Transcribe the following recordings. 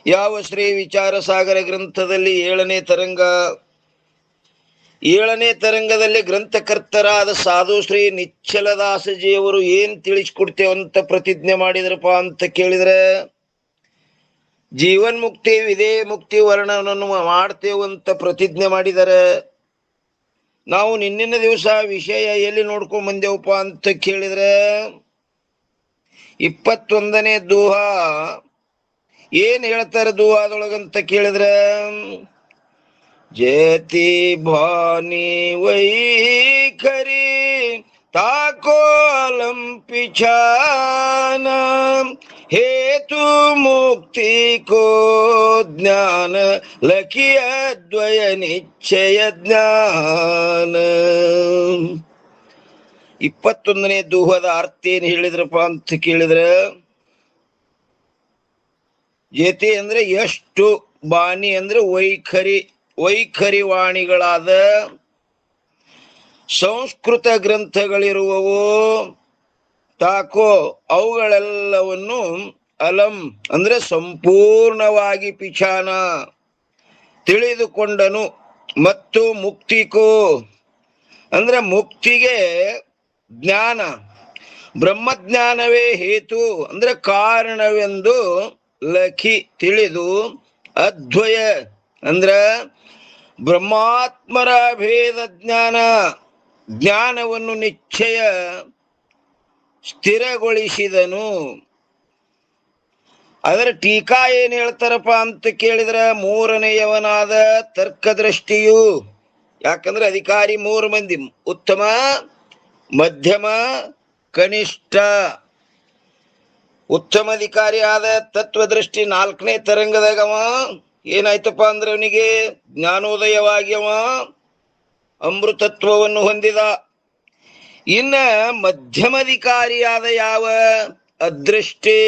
ಯಾವ ಶ್ರೀ ವಿಚಾರ ಸಾಗರ ಗ್ರಂಥದಲ್ಲಿ ಏಳನೇ ತರಂಗದಲ್ಲಿ ಗ್ರಂಥಕರ್ತರಾದ ಸಾಧು ಶ್ರೀ ನಿಶ್ಚಲದಾಸಜಿಯವರು ಏನ್ ತಿಳಿಸ್ಕೊಡ್ತೇವಂತ ಪ್ರತಿಜ್ಞೆ ಮಾಡಿದ್ರಪ್ಪ ಅಂತ ಕೇಳಿದ್ರೆ, ಜೀವನ್ ಮುಕ್ತಿ ವಿಧೇ ಮುಕ್ತಿ ವರ್ಣನನ್ನು ಮಾಡ್ತೇವಂತ ಪ್ರತಿಜ್ಞೆ ಮಾಡಿದರೆ, ನಾವು ನಿನ್ನಿನ ದಿವಸ ವಿಷಯ ಎಲ್ಲಿ ನೋಡ್ಕೊಂಡ್ ಬಂದೇವಪ್ಪ ಅಂತ ಕೇಳಿದ್ರೆ 21ನೇ ದೋಹ ಏನ್ ಹೇಳ್ತಾರೆ ದೋಹಾದೊಳಗಂತ ಕೇಳಿದ್ರೆ, ಜೇತಿ ಭಾನಿ ವೈಖರಿ ತಾಕೋಲಂ ಪಿಛಾನ ಹೇತು ಮುಕ್ತಿ ಕೋ ಜ್ಞಾನ ಲಖಿಯ ದ್ವಯ ನಿಶ್ಚಯ ಜ್ಞಾನ. 21ನೇ ದೋಹದ ಅರ್ಥ ಏನ್ ಹೇಳಿದ್ರಪ್ಪ ಅಂತ ಕೇಳಿದ್ರೆ, ಯತಿ ಅಂದ್ರೆ ಎಷ್ಟು, ಬಾಣಿ ಅಂದ್ರೆ ವೈಖರಿ ವಾಣಿಗಳಾದ ಸಂಸ್ಕೃತ ಗ್ರಂಥಗಳಿರುವವು, ತಾಕೋ ಅವುಗಳೆಲ್ಲವನ್ನು ಅಲಂ ಅಂದ್ರೆ ಸಂಪೂರ್ಣವಾಗಿ ಪಿಛಾನ ತಿಳಿದುಕೊಂಡನು, ಮತ್ತು ಮುಕ್ತಿಕೋ ಅಂದ್ರೆ ಮುಕ್ತಿಗೆ ಜ್ಞಾನ ಬ್ರಹ್ಮಜ್ಞಾನವೇ ಹೇತು ಅಂದ್ರೆ ಕಾರಣವೆಂದು ಲಖಿ ತಿಳಿದು, ಅದ್ವಯ ಅಂದ್ರ ಬ್ರಹ್ಮಾತ್ಮರ ಭೇದ ಜ್ಞಾನವನ್ನು ನಿಶ್ಚಯ ಸ್ಥಿರಗೊಳಿಸಿದನು. ಅದರ ಟೀಕಾ ಏನ್ ಹೇಳ್ತಾರಪ್ಪ ಅಂತ ಕೇಳಿದ್ರ, ಮೂರನೆಯವನಾದ ತರ್ಕದೃಷ್ಟಿಯು, ಯಾಕಂದ್ರೆ ಅಧಿಕಾರಿ 3 ಮಂದಿ, ಉತ್ತಮ ಮಧ್ಯಮ ಕನಿಷ್ಠ. ಉತ್ತಮ ಅಧಿಕಾರಿ ಆದ ತತ್ವದೃಷ್ಟಿ 4ನೇ ತರಂಗದಾಗ ಅವ ಏನಾಯ್ತಪ್ಪ ಅಂದ್ರೆ ಅವನಿಗೆ ಜ್ಞಾನೋದಯವಾಗಿ ಅವ ಅಮೃತತ್ವವನ್ನು ಹೊಂದಿದ. ಇನ್ನ ಮಧ್ಯಮಾಧಿಕಾರಿಯಾದ ಯಾವ ಅದೃಷ್ಟಿ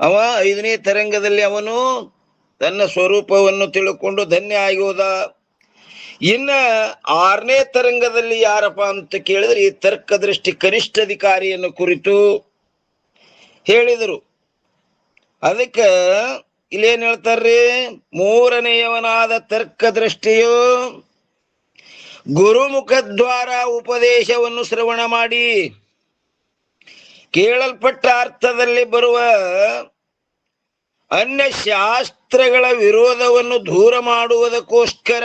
ಅವ 5ನೇ ತರಂಗದಲ್ಲಿ ಅವನು ತನ್ನ ಸ್ವರೂಪವನ್ನು ತಿಳ್ಕೊಂಡು ಧನ್ಯ ಆಗಿ ಹೋದ. ಇನ್ನ 6ನೇ ತರಂಗದಲ್ಲಿ ಯಾರಪ್ಪ ಅಂತ ಕೇಳಿದ್ರೆ ಈ ತರ್ಕದೃಷ್ಟಿ ಕನಿಷ್ಠ ಅಧಿಕಾರಿಯನ್ನು ಕುರಿತು ಹೇಳಿದರು. ಅದಕ್ಕೆ ಇಲ್ಲೇನ್ ಹೇಳ್ತಾರ್ರಿ, 3ನೇಯವನಾದ ತರ್ಕದೃಷ್ಟಿಯು ಗುರುಮುಖದ್ವಾರ ಉಪದೇಶವನ್ನು ಶ್ರವಣ ಮಾಡಿ ಕೇಳಲ್ಪಟ್ಟ ಅರ್ಥದಲ್ಲಿ ಬರುವ ಅನ್ಯ ಶಾಸ್ತ್ರಗಳ ವಿರೋಧವನ್ನು ದೂರ ಮಾಡುವುದಕ್ಕೋಸ್ಕರ,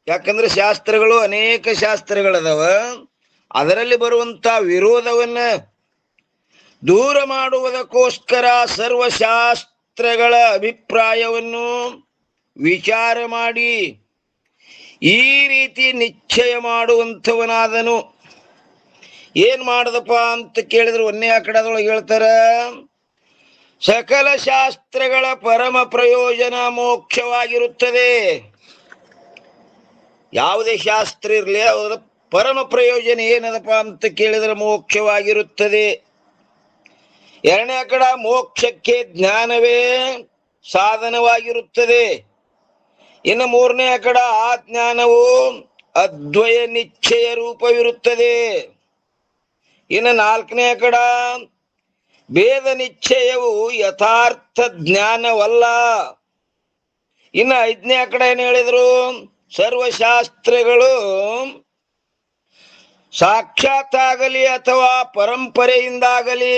ಯಾಕಂದ್ರೆ ಶಾಸ್ತ್ರಗಳು ಅನೇಕ ಶಾಸ್ತ್ರಗಳದಾವ, ಅದರಲ್ಲಿ ಬರುವಂತ ವಿರೋಧವನ್ನ ದೂರ ಮಾಡುವುದಕ್ಕೋಸ್ಕರ ಸರ್ವಶಾಸ್ತ್ರಗಳ ಅಭಿಪ್ರಾಯವನ್ನು ವಿಚಾರ ಮಾಡಿ ಈ ರೀತಿ ನಿಶ್ಚಯ ಮಾಡುವಂಥವನಾದನು. ಏನ್ ಮಾಡದಪ್ಪ ಅಂತ ಕೇಳಿದ್ರು 1ನೇ ಆಕಡದೊಳಗೆ ಹೇಳ್ತಾರ, ಸಕಲ ಶಾಸ್ತ್ರಗಳ ಪರಮ ಪ್ರಯೋಜನ ಮೋಕ್ಷವಾಗಿರುತ್ತದೆ. ಯಾವುದೇ ಶಾಸ್ತ್ರ ಇರಲಿ ಅದರ ಪರಮ ಪ್ರಯೋಜನ ಏನದಪ್ಪ ಅಂತ ಕೇಳಿದ್ರೆ ಮೋಕ್ಷವಾಗಿರುತ್ತದೆ. 2ನೇ ಆಕಡ ಮೋಕ್ಷಕ್ಕೆ ಜ್ಞಾನವೇ ಸಾಧನವಾಗಿರುತ್ತದೆ. ಇನ್ನು 3ನೇ ಆಕಡ ಆ ಜ್ಞಾನವು ಅದ್ವಯ ನಿಶ್ಚಯ ರೂಪವಿರುತ್ತದೆ. ಇನ್ನು 4ನೇ ಆಕಡ ಭೇದ ನಿಶ್ಚಯವು ಯಥಾರ್ಥ ಜ್ಞಾನವಲ್ಲ. ಇನ್ನು 5ನೇ ಆಕಡ ಏನ್ ಹೇಳಿದ್ರು, ಸರ್ವಶಾಸ್ತ್ರಗಳು ಸಾಕ್ಷಾತ್ ಆಗಲಿ ಅಥವಾ ಪರಂಪರೆಯಿಂದಾಗಲಿ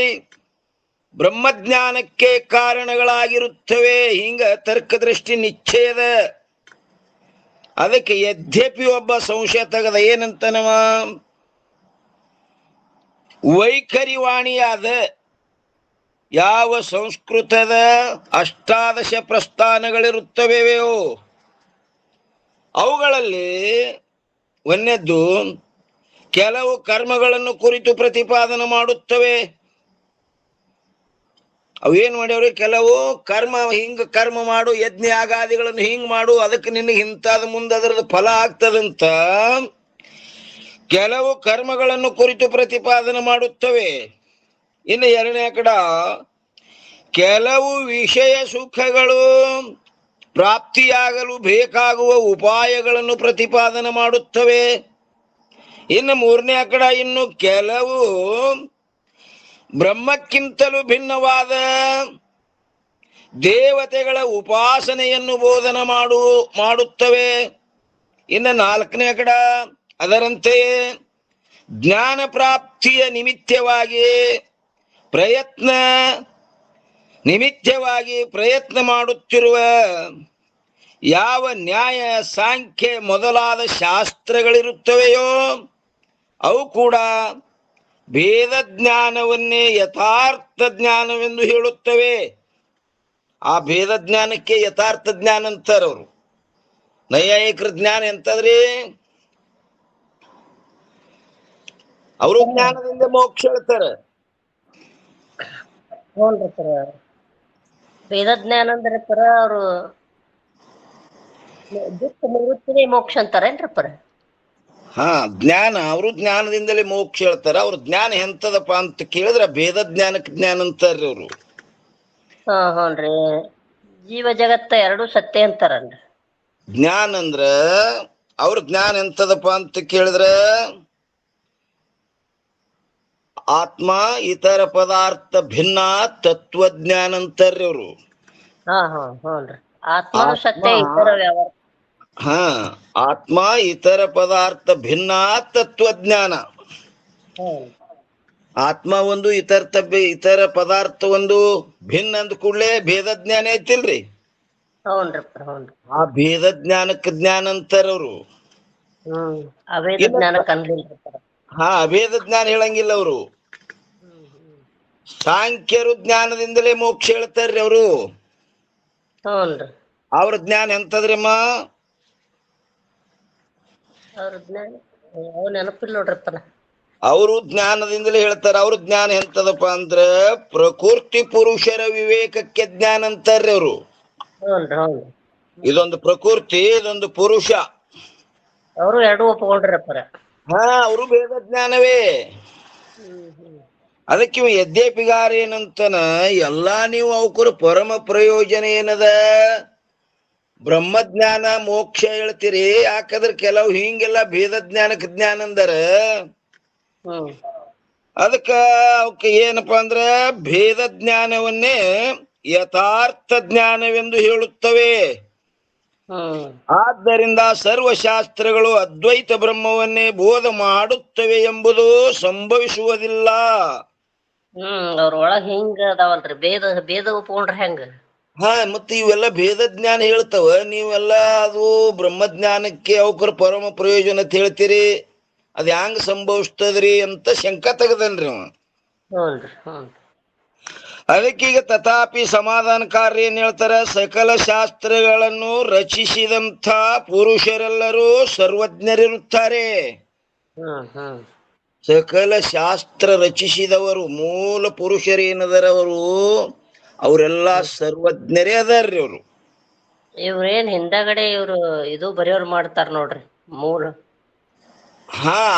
ಬ್ರಹ್ಮಜ್ಞಾನಕ್ಕೆ ಕಾರಣಗಳಾಗಿರುತ್ತವೆ. ಹಿಂಗ ತರ್ಕದೃಷ್ಟಿ ನಿಶ್ಚಯದ. ಅದಕ್ಕೆ ಯದ್ಯಪಿ ಒಬ್ಬ ಸಂಶಯ ತೆಗದ ಏನಂತನವ, ವೈಖರಿ ವಾಣಿಯಾದ ಯಾವ ಸಂಸ್ಕೃತದ 18 ಪ್ರಸ್ಥಾನಗಳಿರುತ್ತವೆಯೋ ಅವುಗಳಲ್ಲಿ 1ನೇದ್ದು ಕೆಲವು ಕರ್ಮಗಳನ್ನು ಕುರಿತು ಪ್ರತಿಪಾದನೆ ಮಾಡುತ್ತವೆ. ಅವೇನ್ ಮಾಡ್ಯಾವ್ರಿ, ಕೆಲವು ಕರ್ಮ ಮಾಡು, ಯಜ್ಞ ಯಾಗಾದಿಗಳನ್ನು ಹಿಂಗ್ ಮಾಡು, ಅದಕ್ಕೆ ನಿನಗೆ ಇಂಥದ್ ಮುಂದೆ ಅದರದ್ದು ಫಲ ಆಗ್ತದಂತ ಕೆಲವು ಕರ್ಮಗಳನ್ನು ಕುರಿತು ಪ್ರತಿಪಾದನೆ ಮಾಡುತ್ತವೆ. ಇನ್ನು 2ನೇ ಆಕಡ ಕೆಲವು ವಿಷಯ ಸುಖಗಳು ಪ್ರಾಪ್ತಿಯಾಗಲು ಬೇಕಾಗುವ ಉಪಾಯಗಳನ್ನು ಪ್ರತಿಪಾದನೆ ಮಾಡುತ್ತವೆ. ಇನ್ನು 3ನೇ ಆಕಡ ಇನ್ನು ಕೆಲವು ಬ್ರಹ್ಮಕ್ಕಿಂತಲೂ ಭಿನ್ನವಾದ ದೇವತೆಗಳ ಉಪಾಸನೆಯನ್ನು ಮಾಡುತ್ತವೆ. ಇನ್ನು 4ನೇ ಕಡ ಅದರಂತೆಯೇ ಜ್ಞಾನ ಪ್ರಾಪ್ತಿಯ ಪ್ರಯತ್ನ ಮಾಡುತ್ತಿರುವ ಯಾವ ನ್ಯಾಯ ಸಾಂಖ್ಯ ಮೊದಲಾದ ಶಾಸ್ತ್ರಗಳಿರುತ್ತವೆಯೋ ಅವು ಕೂಡ ಭೇದ ಜ್ಞಾನವನ್ನೇ ಯಥಾರ್ಥ ಜ್ಞಾನವೆಂದು ಹೇಳುತ್ತವೆ. ಆ ಭೇದ ಜ್ಞಾನಕ್ಕೆ ಯಥಾರ್ಥ ಜ್ಞಾನ ಅಂತಾರ ಅವರು. ನೈಯಾಯಿಕರ ಜ್ಞಾನ ಎಂತದ್ರಿ? ಅವರು ಜ್ಞಾನದಿಂದ ಮೋಕ್ಷ ಹೇಳ್ತಾರ. ವೇದ ಜ್ಞಾನ ಅಂದ್ರೆ ಪರ ಅವರು ದುಃಖ ನಿವೃತ್ತಿನೇ ಮೋಕ್ಷ ಅಂತಾರೇನ್ರಿ ಪರ? ಜ್ಞಾನ ಅವರು ಜ್ಞಾನದಿಂದಲೇ ಮೋಕ್ಷ ಹೇಳ್ತಾರ. ಅವ್ರ ಜ್ಞಾನ ಎಂತದಪ್ಪ ಅಂತ ಕೇಳಿದ್ರ ಭೇದ ಜ್ಞಾನಕ್ಕೆ ಜ್ಞಾನ ಅಂತಾರ್ರಿ ಅವರು. ಹ್ಞೂನ್ರಿ. ಜೀವ ಜಗತ್ತ ಎರಡು ಸತ್ಯ ಅಂತಾರನ್ರಿ. ಜ್ಞಾನ ಅಂದ್ರ ಅವ್ರ ಜ್ಞಾನ ಎಂತದಪ್ಪ ಅಂತ ಕೇಳಿದ್ರ ಆತ್ಮ ಇತರ ಪದಾರ್ಥ ಭಿನ್ನ ತತ್ವಜ್ಞಾನ ಅಂತಾರ್ರಿ ಅವರು. ಆತ್ಮನು ಸತ್ಯ, ಇತರ ವ್ಯವಹಾರ. ಆತ್ಮ ಇತರ ಪದಾರ್ಥ ಭಿನ್ನ ತತ್ವಜ್ಞಾನ. ಆತ್ಮ ಒಂದು ಇತರ ಪದಾರ್ಥ ಒಂದು ಭಿನ್ನ ಅಂದ ಕೂಡಲೇ ಭೇದ ಜ್ಞಾನ ಐತಿಲ್ರಿ. ಆ ಭೇದ ಜ್ಞಾನಕ್ಕೆ ಜ್ಞಾನ ಅಂತಾರ ಅವರು. ಅಭೇದ ಜ್ಞಾನ ಹೇಳಂಗಿಲ್ಲ ಅವರು. ಸಾಂಖ್ಯರು ಜ್ಞಾನದಿಂದಲೇ ಮೋಕ್ಷ ಹೇಳ್ತಾರ್ರಿ ಅವರು. ಅವ್ರ ಜ್ಞಾನ ಎಂತದ್ರಮ್ಮ? ಅವರು ಜ್ಞಾನದಿಂದಲೇ ಹೇಳ್ತಾರ. ಅವ್ರ ಜ್ಞಾನ ಎಂತದಪ್ಪ ಅಂದ್ರ ಪ್ರಕೃತಿ ಪುರುಷರ ವಿವೇಕಕ್ಕೆ ಜ್ಞಾನ ಅಂತಾರ್ರಿ ಅವರು. ಇದೊಂದು ಪ್ರಕೃತಿ, ಇದೊಂದು ಪುರುಷ, ಅವರು ಎರಡು ಒಪ್ಕೊಂಡ್ರಪ್ಪ. ಅವರು ಭೇದ ಜ್ಞಾನವೇ. ಅದಕ್ಕೆ ಯದ್ಯಪಿಗಾರ ಏನಂತನ ಎಲ್ಲಾ ನೀವು ಅವಕರ ಪರಮ ಪ್ರಯೋಜನ ಏನದ? ಬ್ರಹ್ಮಜ್ಞಾನ ಮೋಕ್ಷ ಹೇಳ್ತೀರಿ. ಯಾಕಂದ್ರೆ ಕೆಲವು ಹಿಂಗೆಲ್ಲ ಭೇದ ಜ್ಞಾನಕ್ಕೆ ಜ್ಞಾನ ಅಂದರ ಅದಕ್ಕ ಅವಕ್ಕೆ ಏನಪ್ಪಾ ಅಂದ್ರ ಭೇದ ಜ್ಞಾನವನ್ನೇ ಯಥಾರ್ಥ ಜ್ಞಾನವೆಂದು ಹೇಳುತ್ತವೆ. ಆದ್ದರಿಂದ ಸರ್ವಶಾಸ್ತ್ರಗಳು ಅದ್ವೈತ ಬ್ರಹ್ಮವನ್ನೇ ಬೋಧ ಮಾಡುತ್ತವೆ ಎಂಬುದು ಸಂಭವಿಸುವುದಿಲ್ಲ. ಅವ್ರೊಳಗ ಹಿಂಗ ಅದಾವಲ್ರಿ ಭೇದ ಒಪ್ಕೊಂಡ್ರ ಹೆಂಗ? ಮತ್ತೆ ಇವೆಲ್ಲ ಭೇದ ಜ್ಞಾನ ಹೇಳ್ತಾವ. ನೀವೆಲ್ಲ ಅದು ಬ್ರಹ್ಮಜ್ಞಾನಕ್ಕೆ ಅವಕರ ಪರಮ ಪ್ರಯೋಜನ ಅಂತ ಹೇಳ್ತೀರಿ. ಅದ್ ಹ್ಯಾಂಗ ಸಂಭವಿಸ್ತದ್ರಿ ಅಂತ ಶಂಕ ತೆಗದನ್ರಿ ಅವ. ಅದಕ್ಕೀಗ ತಥಾಪಿ ಸಮಾಧಾನಕಾರ್ಯ ಏನ್ ಹೇಳ್ತಾರ? ಸಕಲ ಶಾಸ್ತ್ರಗಳನ್ನು ರಚಿಸಿದಂಥ ಪುರುಷರೆಲ್ಲರೂ ಸರ್ವಜ್ಞರಿರುತ್ತಾರೆ. ಸಕಲ ಶಾಸ್ತ್ರ ರಚಿಸಿದವರು ಮೂಲ ಪುರುಷರೇನದರ ಅವರೆಲ್ಲ ಸರ್ವಜ್ಞರೇ ಅದಾರ್ರಿ ಅವರು. ಇವ್ರೇನ್ ಹಿಂದಗಡೆ ಇವ್ರು ಇದು ಬರೆಯೋರು ಮಾಡ್ತಾರ ನೋಡ್ರಿ ಮೂಲ.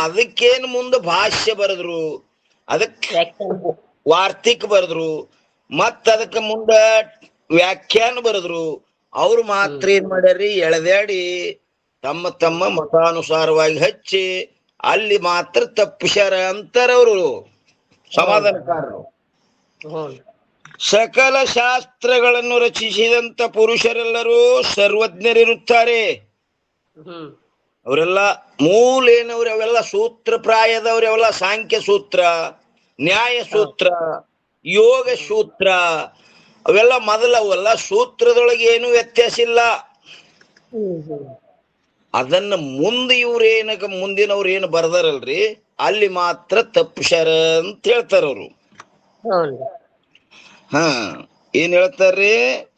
ಅದಕ್ಕೇನು ಮುಂದೆ ಭಾಷ್ಯ ಬರೆದ್ರು, ಅದಕ್ಕೆ ವಾರ್ತಿಕ್ ಬರೆದ್ರು, ಮತ್ತ ಅದಕ್ಕೆ ಮುಂದ ವ್ಯಾಖ್ಯಾನ ಬರೆದ್ರು. ಅವ್ರು ಮಾತ್ರ ಏನ್ ಮಾಡ್ಯಾರಿ? ಎಳೆದಾಡಿ ತಮ್ಮ ತಮ್ಮ ಮತಾನುಸಾರವಾಗಿ ಹಚ್ಚಿ ಅಲ್ಲಿ ಮಾತ್ರ ತಪ್ಪಿಸ್ಯಾರ ಅಂತಾರ ಅವರು ಸಮಾಧಾನಕಾರರು. ಸಕಲ ಶಾಸ್ತ್ರಗಳನ್ನು ರಚಿಸಿದಂತ ಪುರುಷರೆಲ್ಲರೂ ಸರ್ವಜ್ಞರಿರುತ್ತಾರೆ. ಅವರೆಲ್ಲ ಮೂಲ ಏನವ್ರಿ? ಅವೆಲ್ಲ ಸೂತ್ರ ಪ್ರಾಯದವ್ರಿ. ಅವೆಲ್ಲ ಸಾಂಖ್ಯ ಸೂತ್ರ, ನ್ಯಾಯ ಸೂತ್ರ, ಯೋಗ ಸೂತ್ರ, ಅವೆಲ್ಲ ಮೊದಲವೆಲ್ಲ ಸೂತ್ರದೊಳಗೆ ಏನು ವ್ಯತ್ಯಾಸ ಇಲ್ಲ. ಅದನ್ನ ಮುಂದೆ ಮುಂದಿನವ್ರು ಏನು ಬರ್ದಾರಲ್ರಿ ಅಲ್ಲಿ ಮಾತ್ರ ತಪ್ಪಿಸ್ಯಾರ ಅಂತ ಹೇಳ್ತಾರ ಅವರು. ಏನ್ ಹೇಳ್ತಾರ್ರಿ?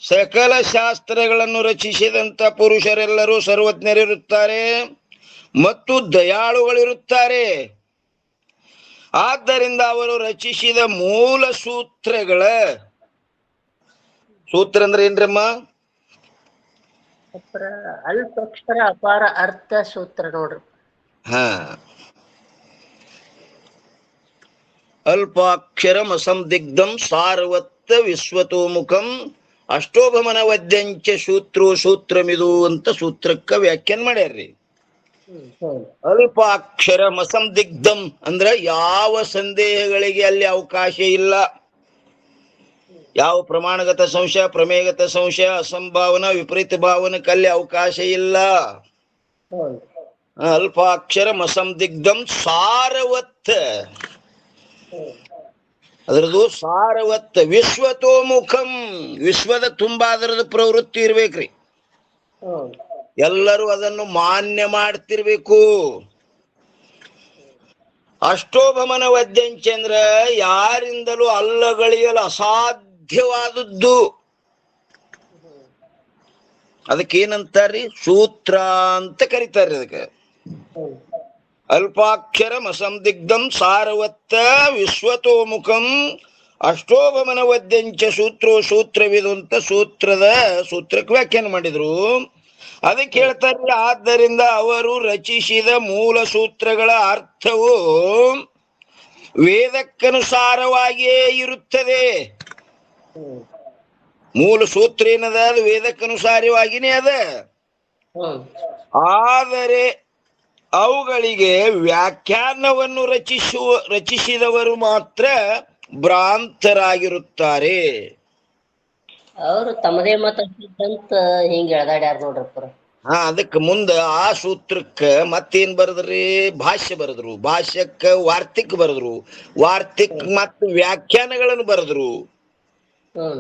ಸಕಲ ಶಾಸ್ತ್ರಗಳನ್ನು ರಚಿಸಿದಂತ ಪುರುಷರೆಲ್ಲರೂ ಸರ್ವಜ್ಞರಿರುತ್ತಾರೆ ಮತ್ತು ದಯಾಳುಗಳಿರುತ್ತಾರೆ. ಆದ್ದರಿಂದ ಅವರು ರಚಿಸಿದ ಮೂಲ ಸೂತ್ರ ಅಂದ್ರೆ ಏನ್ರಮ್ಮ? ಅಲ್ಪಕ್ಷರ ಅಪಾರ ಅರ್ಥ ಸೂತ್ರ ನೋಡ್ರಿ. ಅಲ್ಪಾಕ್ಷರಂ ಅಸಂದಿಗ್ಧಂ ಸಾರವತ್ತ ವಿಶ್ವತೋಮುಖಂ ಅಷ್ಟೋಭಮನ ವದ್ಯಂಚ ಸೂತ್ರಮಿದು ಅಂತ ಸೂತ್ರಕ್ಕ ವ್ಯಾಖ್ಯಾನ ಮಾಡ್ಯಾರ್ರಿ. ಅಲ್ಪಾಕ್ಷರಂ ಅಸಂದಿಗ್ಧಂ ಅಂದ್ರ ಯಾವ ಸಂದೇಹಗಳಿಗೆ ಅಲ್ಲಿ ಅವಕಾಶ ಇಲ್ಲ. ಯಾವ ಪ್ರಮಾಣಗತ ಸಂಶಯ, ಪ್ರಮೇಯಗತ ಸಂಶಯ, ಅಸಂಭಾವನಾ, ವಿಪರೀತ ಭಾವನಕ್ಕಲ್ಲಿ ಅವಕಾಶ ಇಲ್ಲ. ಹ್ಮ್ ಅಲ್ಪಾಕ್ಷರಂ ಅಸಂದಿಗ್ಧಂ ಸಾರವತ್, ಹ್ಮ್ ಅದರದು ಸಾರವತ್. ವಿಶ್ವತೋಮುಖಂ, ವಿಶ್ವದ ತುಂಬಾ ಅದರದ್ದು ಪ್ರವೃತ್ತಿ ಇರ್ಬೇಕ್ರಿ. ಹ್ಮ್ ಎಲ್ಲರೂ ಅದನ್ನು ಮಾನ್ಯ ಮಾಡ್ತಿರ್ಬೇಕು. ಅಷ್ಟೋಭಮನ ವದ್ಯಂಚಂದ್ರ ಯಾರಿಂದಲೂ ಅಲ್ಲಗಳಿಯಲು ಅಸಾಧ್ಯವಾದದ್ದು. ಅದಕ್ಕೇನಂತಾರ್ರಿ? ಸೂತ್ರ ಅಂತ ಕರೀತಾರ್ರಿ ಅದಕ್ಕೆ. ಹ್ಮ್ ಅಲ್ಪಾಕ್ಷರಂ ಅಸಂದಿಗ್ಧಂ ಸಾರವತ್ತ ವಿಶ್ವತೋಮುಖಂ ಅಷ್ಟೋಭಮನ ವದ್ಯಂಚ ಸೂತ್ರೋ ಸೂತ್ರವಿದು ಅಂತ ಸೂತ್ರಕ್ಕೆ ವ್ಯಾಖ್ಯಾನ ಮಾಡಿದ್ರು. ಅದಕ್ಕೆ ಹೇಳ್ತಾರೆ, ಆದ್ದರಿಂದ ಅವರು ರಚಿಸಿದ ಮೂಲ ಸೂತ್ರಗಳ ಅರ್ಥವು ವೇದಕ್ಕನುಸಾರವಾಗಿಯೇ ಇರುತ್ತದೆ. ಹ್ಮ್ ಮೂಲ ಸೂತ್ರ ಏನದ, ಅದು ವೇದಕ್ಕನುಸಾರವಾಗಿನೇ ಅದ. ಆದರೆ ಅವುಗಳಿಗೆ ವ್ಯಾಖ್ಯಾನವನ್ನು ರಚಿಸಿದವರು ಮಾತ್ರ ಭ್ರಾಂತರಾಗಿರುತ್ತಾರೆ. ಅವ್ರು ತಮ್ಮದೇ ಮತ ಅಂತ ಹಿಂಗ ಎಳ್ದಾಡ್ಯಾರ ನೋಡ್ರಪ್ಪರ. ಅದಕ್ಕೆ ಮುಂದ ಆ ಸೂತ್ರಕ್ಕ ಮತ್ತೇನ್ ಬರದ್ರಿ? ಭಾಷ್ಯ ಬರೆದ್ರು. ಭಾಷ್ಯಕ್ಕ ವಾರ್ತಿಕ್ ಬರೆದ್ರು. ವಾರ್ತಿಕ್ ಮತ್ತು ವ್ಯಾಖ್ಯಾನಗಳನ್ನು ಬರೆದ್ರು.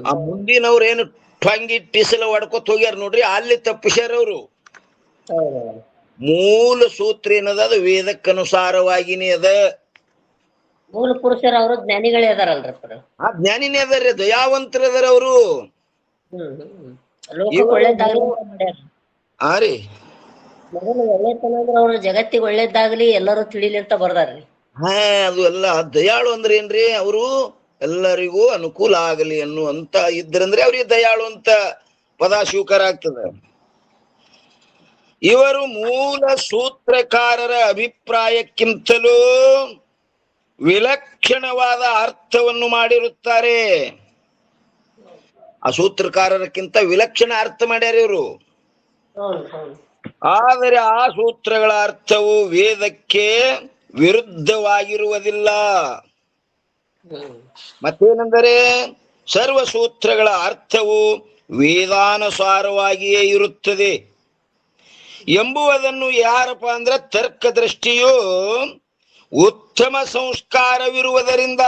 ಆ ಮುಂದಿನವ್ರು ಏನು ಟೊಂಗಿಟ್ಟಿಸಲ ಹೊಡ್ಕೊತ್ ಹೋಗ್ಯಾರ ನೋಡ್ರಿ, ಅಲ್ಲಿ ತಪ್ಪಿಸ್ಯಾರ ಅವರು. ಮೂಲ ಸೂತ್ರ ಏನದ, ಅದು ವೇದಕ್ಕನುಸಾರವಾಗಿನೇ ಅದ. ಮೂಲ ಪುರುಷರ ಅವರು ಜ್ಞಾನಿಗಳೇ ಅದಾರಲ್ರಪ್ಪ. ಆ ಜ್ಞಾನಿನೇ ಅದಾರ, ದಯಾವಂತರ ಅದಾರ ಅವರು. ಲೋಕಕ್ಕೆ ಒಳ್ಳೇದಾಗ್ಲಿ ಅಂತ ಮಾಡ್ಯಾರ. ರೀ ಮೊದಲು ಒಳ್ಳೆತನ ಅಂದ್ರ ಅವ್ರ ಜಗತ್ತಿಗೆ ಒಳ್ಳೇದಾಗ್ಲಿ ಎಲ್ಲರೂ ತಿಳಿಲಿ ಅಂತ ಬರ್ದಾರ್ರಿ. ಅದು ಎಲ್ಲ ದಯಾಳು ಅಂದ್ರೆ ಏನ್ರಿ? ಅವರು ಎಲ್ಲರಿಗೂ ಅನುಕೂಲ ಆಗಲಿ ಅನ್ನುವಂತ ಇದ್ರಂದ್ರೆ ಅವ್ರಿಗೆ ದಯಾಳು ಅಂತ ಪದ ಸ್ವೀಕಾರ ಆಗ್ತದೆ. ಇವರು ಮೂಲ ಸೂತ್ರಕಾರರ ಅಭಿಪ್ರಾಯಕ್ಕಿಂತಲೂ ವಿಲಕ್ಷಣವಾದ ಅರ್ಥವನ್ನು ಮಾಡಿರುತ್ತಾರೆ. ಆ ಸೂತ್ರಕಾರರಕ್ಕಿಂತ ವಿಲಕ್ಷಣ ಅರ್ಥ ಮಾಡ್ಯಾರ ಇವರು. ಆದರೆ ಆ ಸೂತ್ರಗಳ ಅರ್ಥವು ವೇದಕ್ಕೆ ವಿರುದ್ಧವಾಗಿರುವುದಿಲ್ಲ. ಮತ್ತೇನೆಂದರೆ, ಸರ್ವ ಸೂತ್ರಗಳ ಅರ್ಥವು ವೇದಾನುಸಾರವಾಗಿಯೇ ಇರುತ್ತದೆ ಎಂಬುವುದನ್ನು ಯಾರಪ್ಪ ಅಂದ್ರೆ ತರ್ಕ ದೃಷ್ಟಿಯು ಉತ್ತಮ ಸಂಸ್ಕಾರವಿರುವುದರಿಂದ,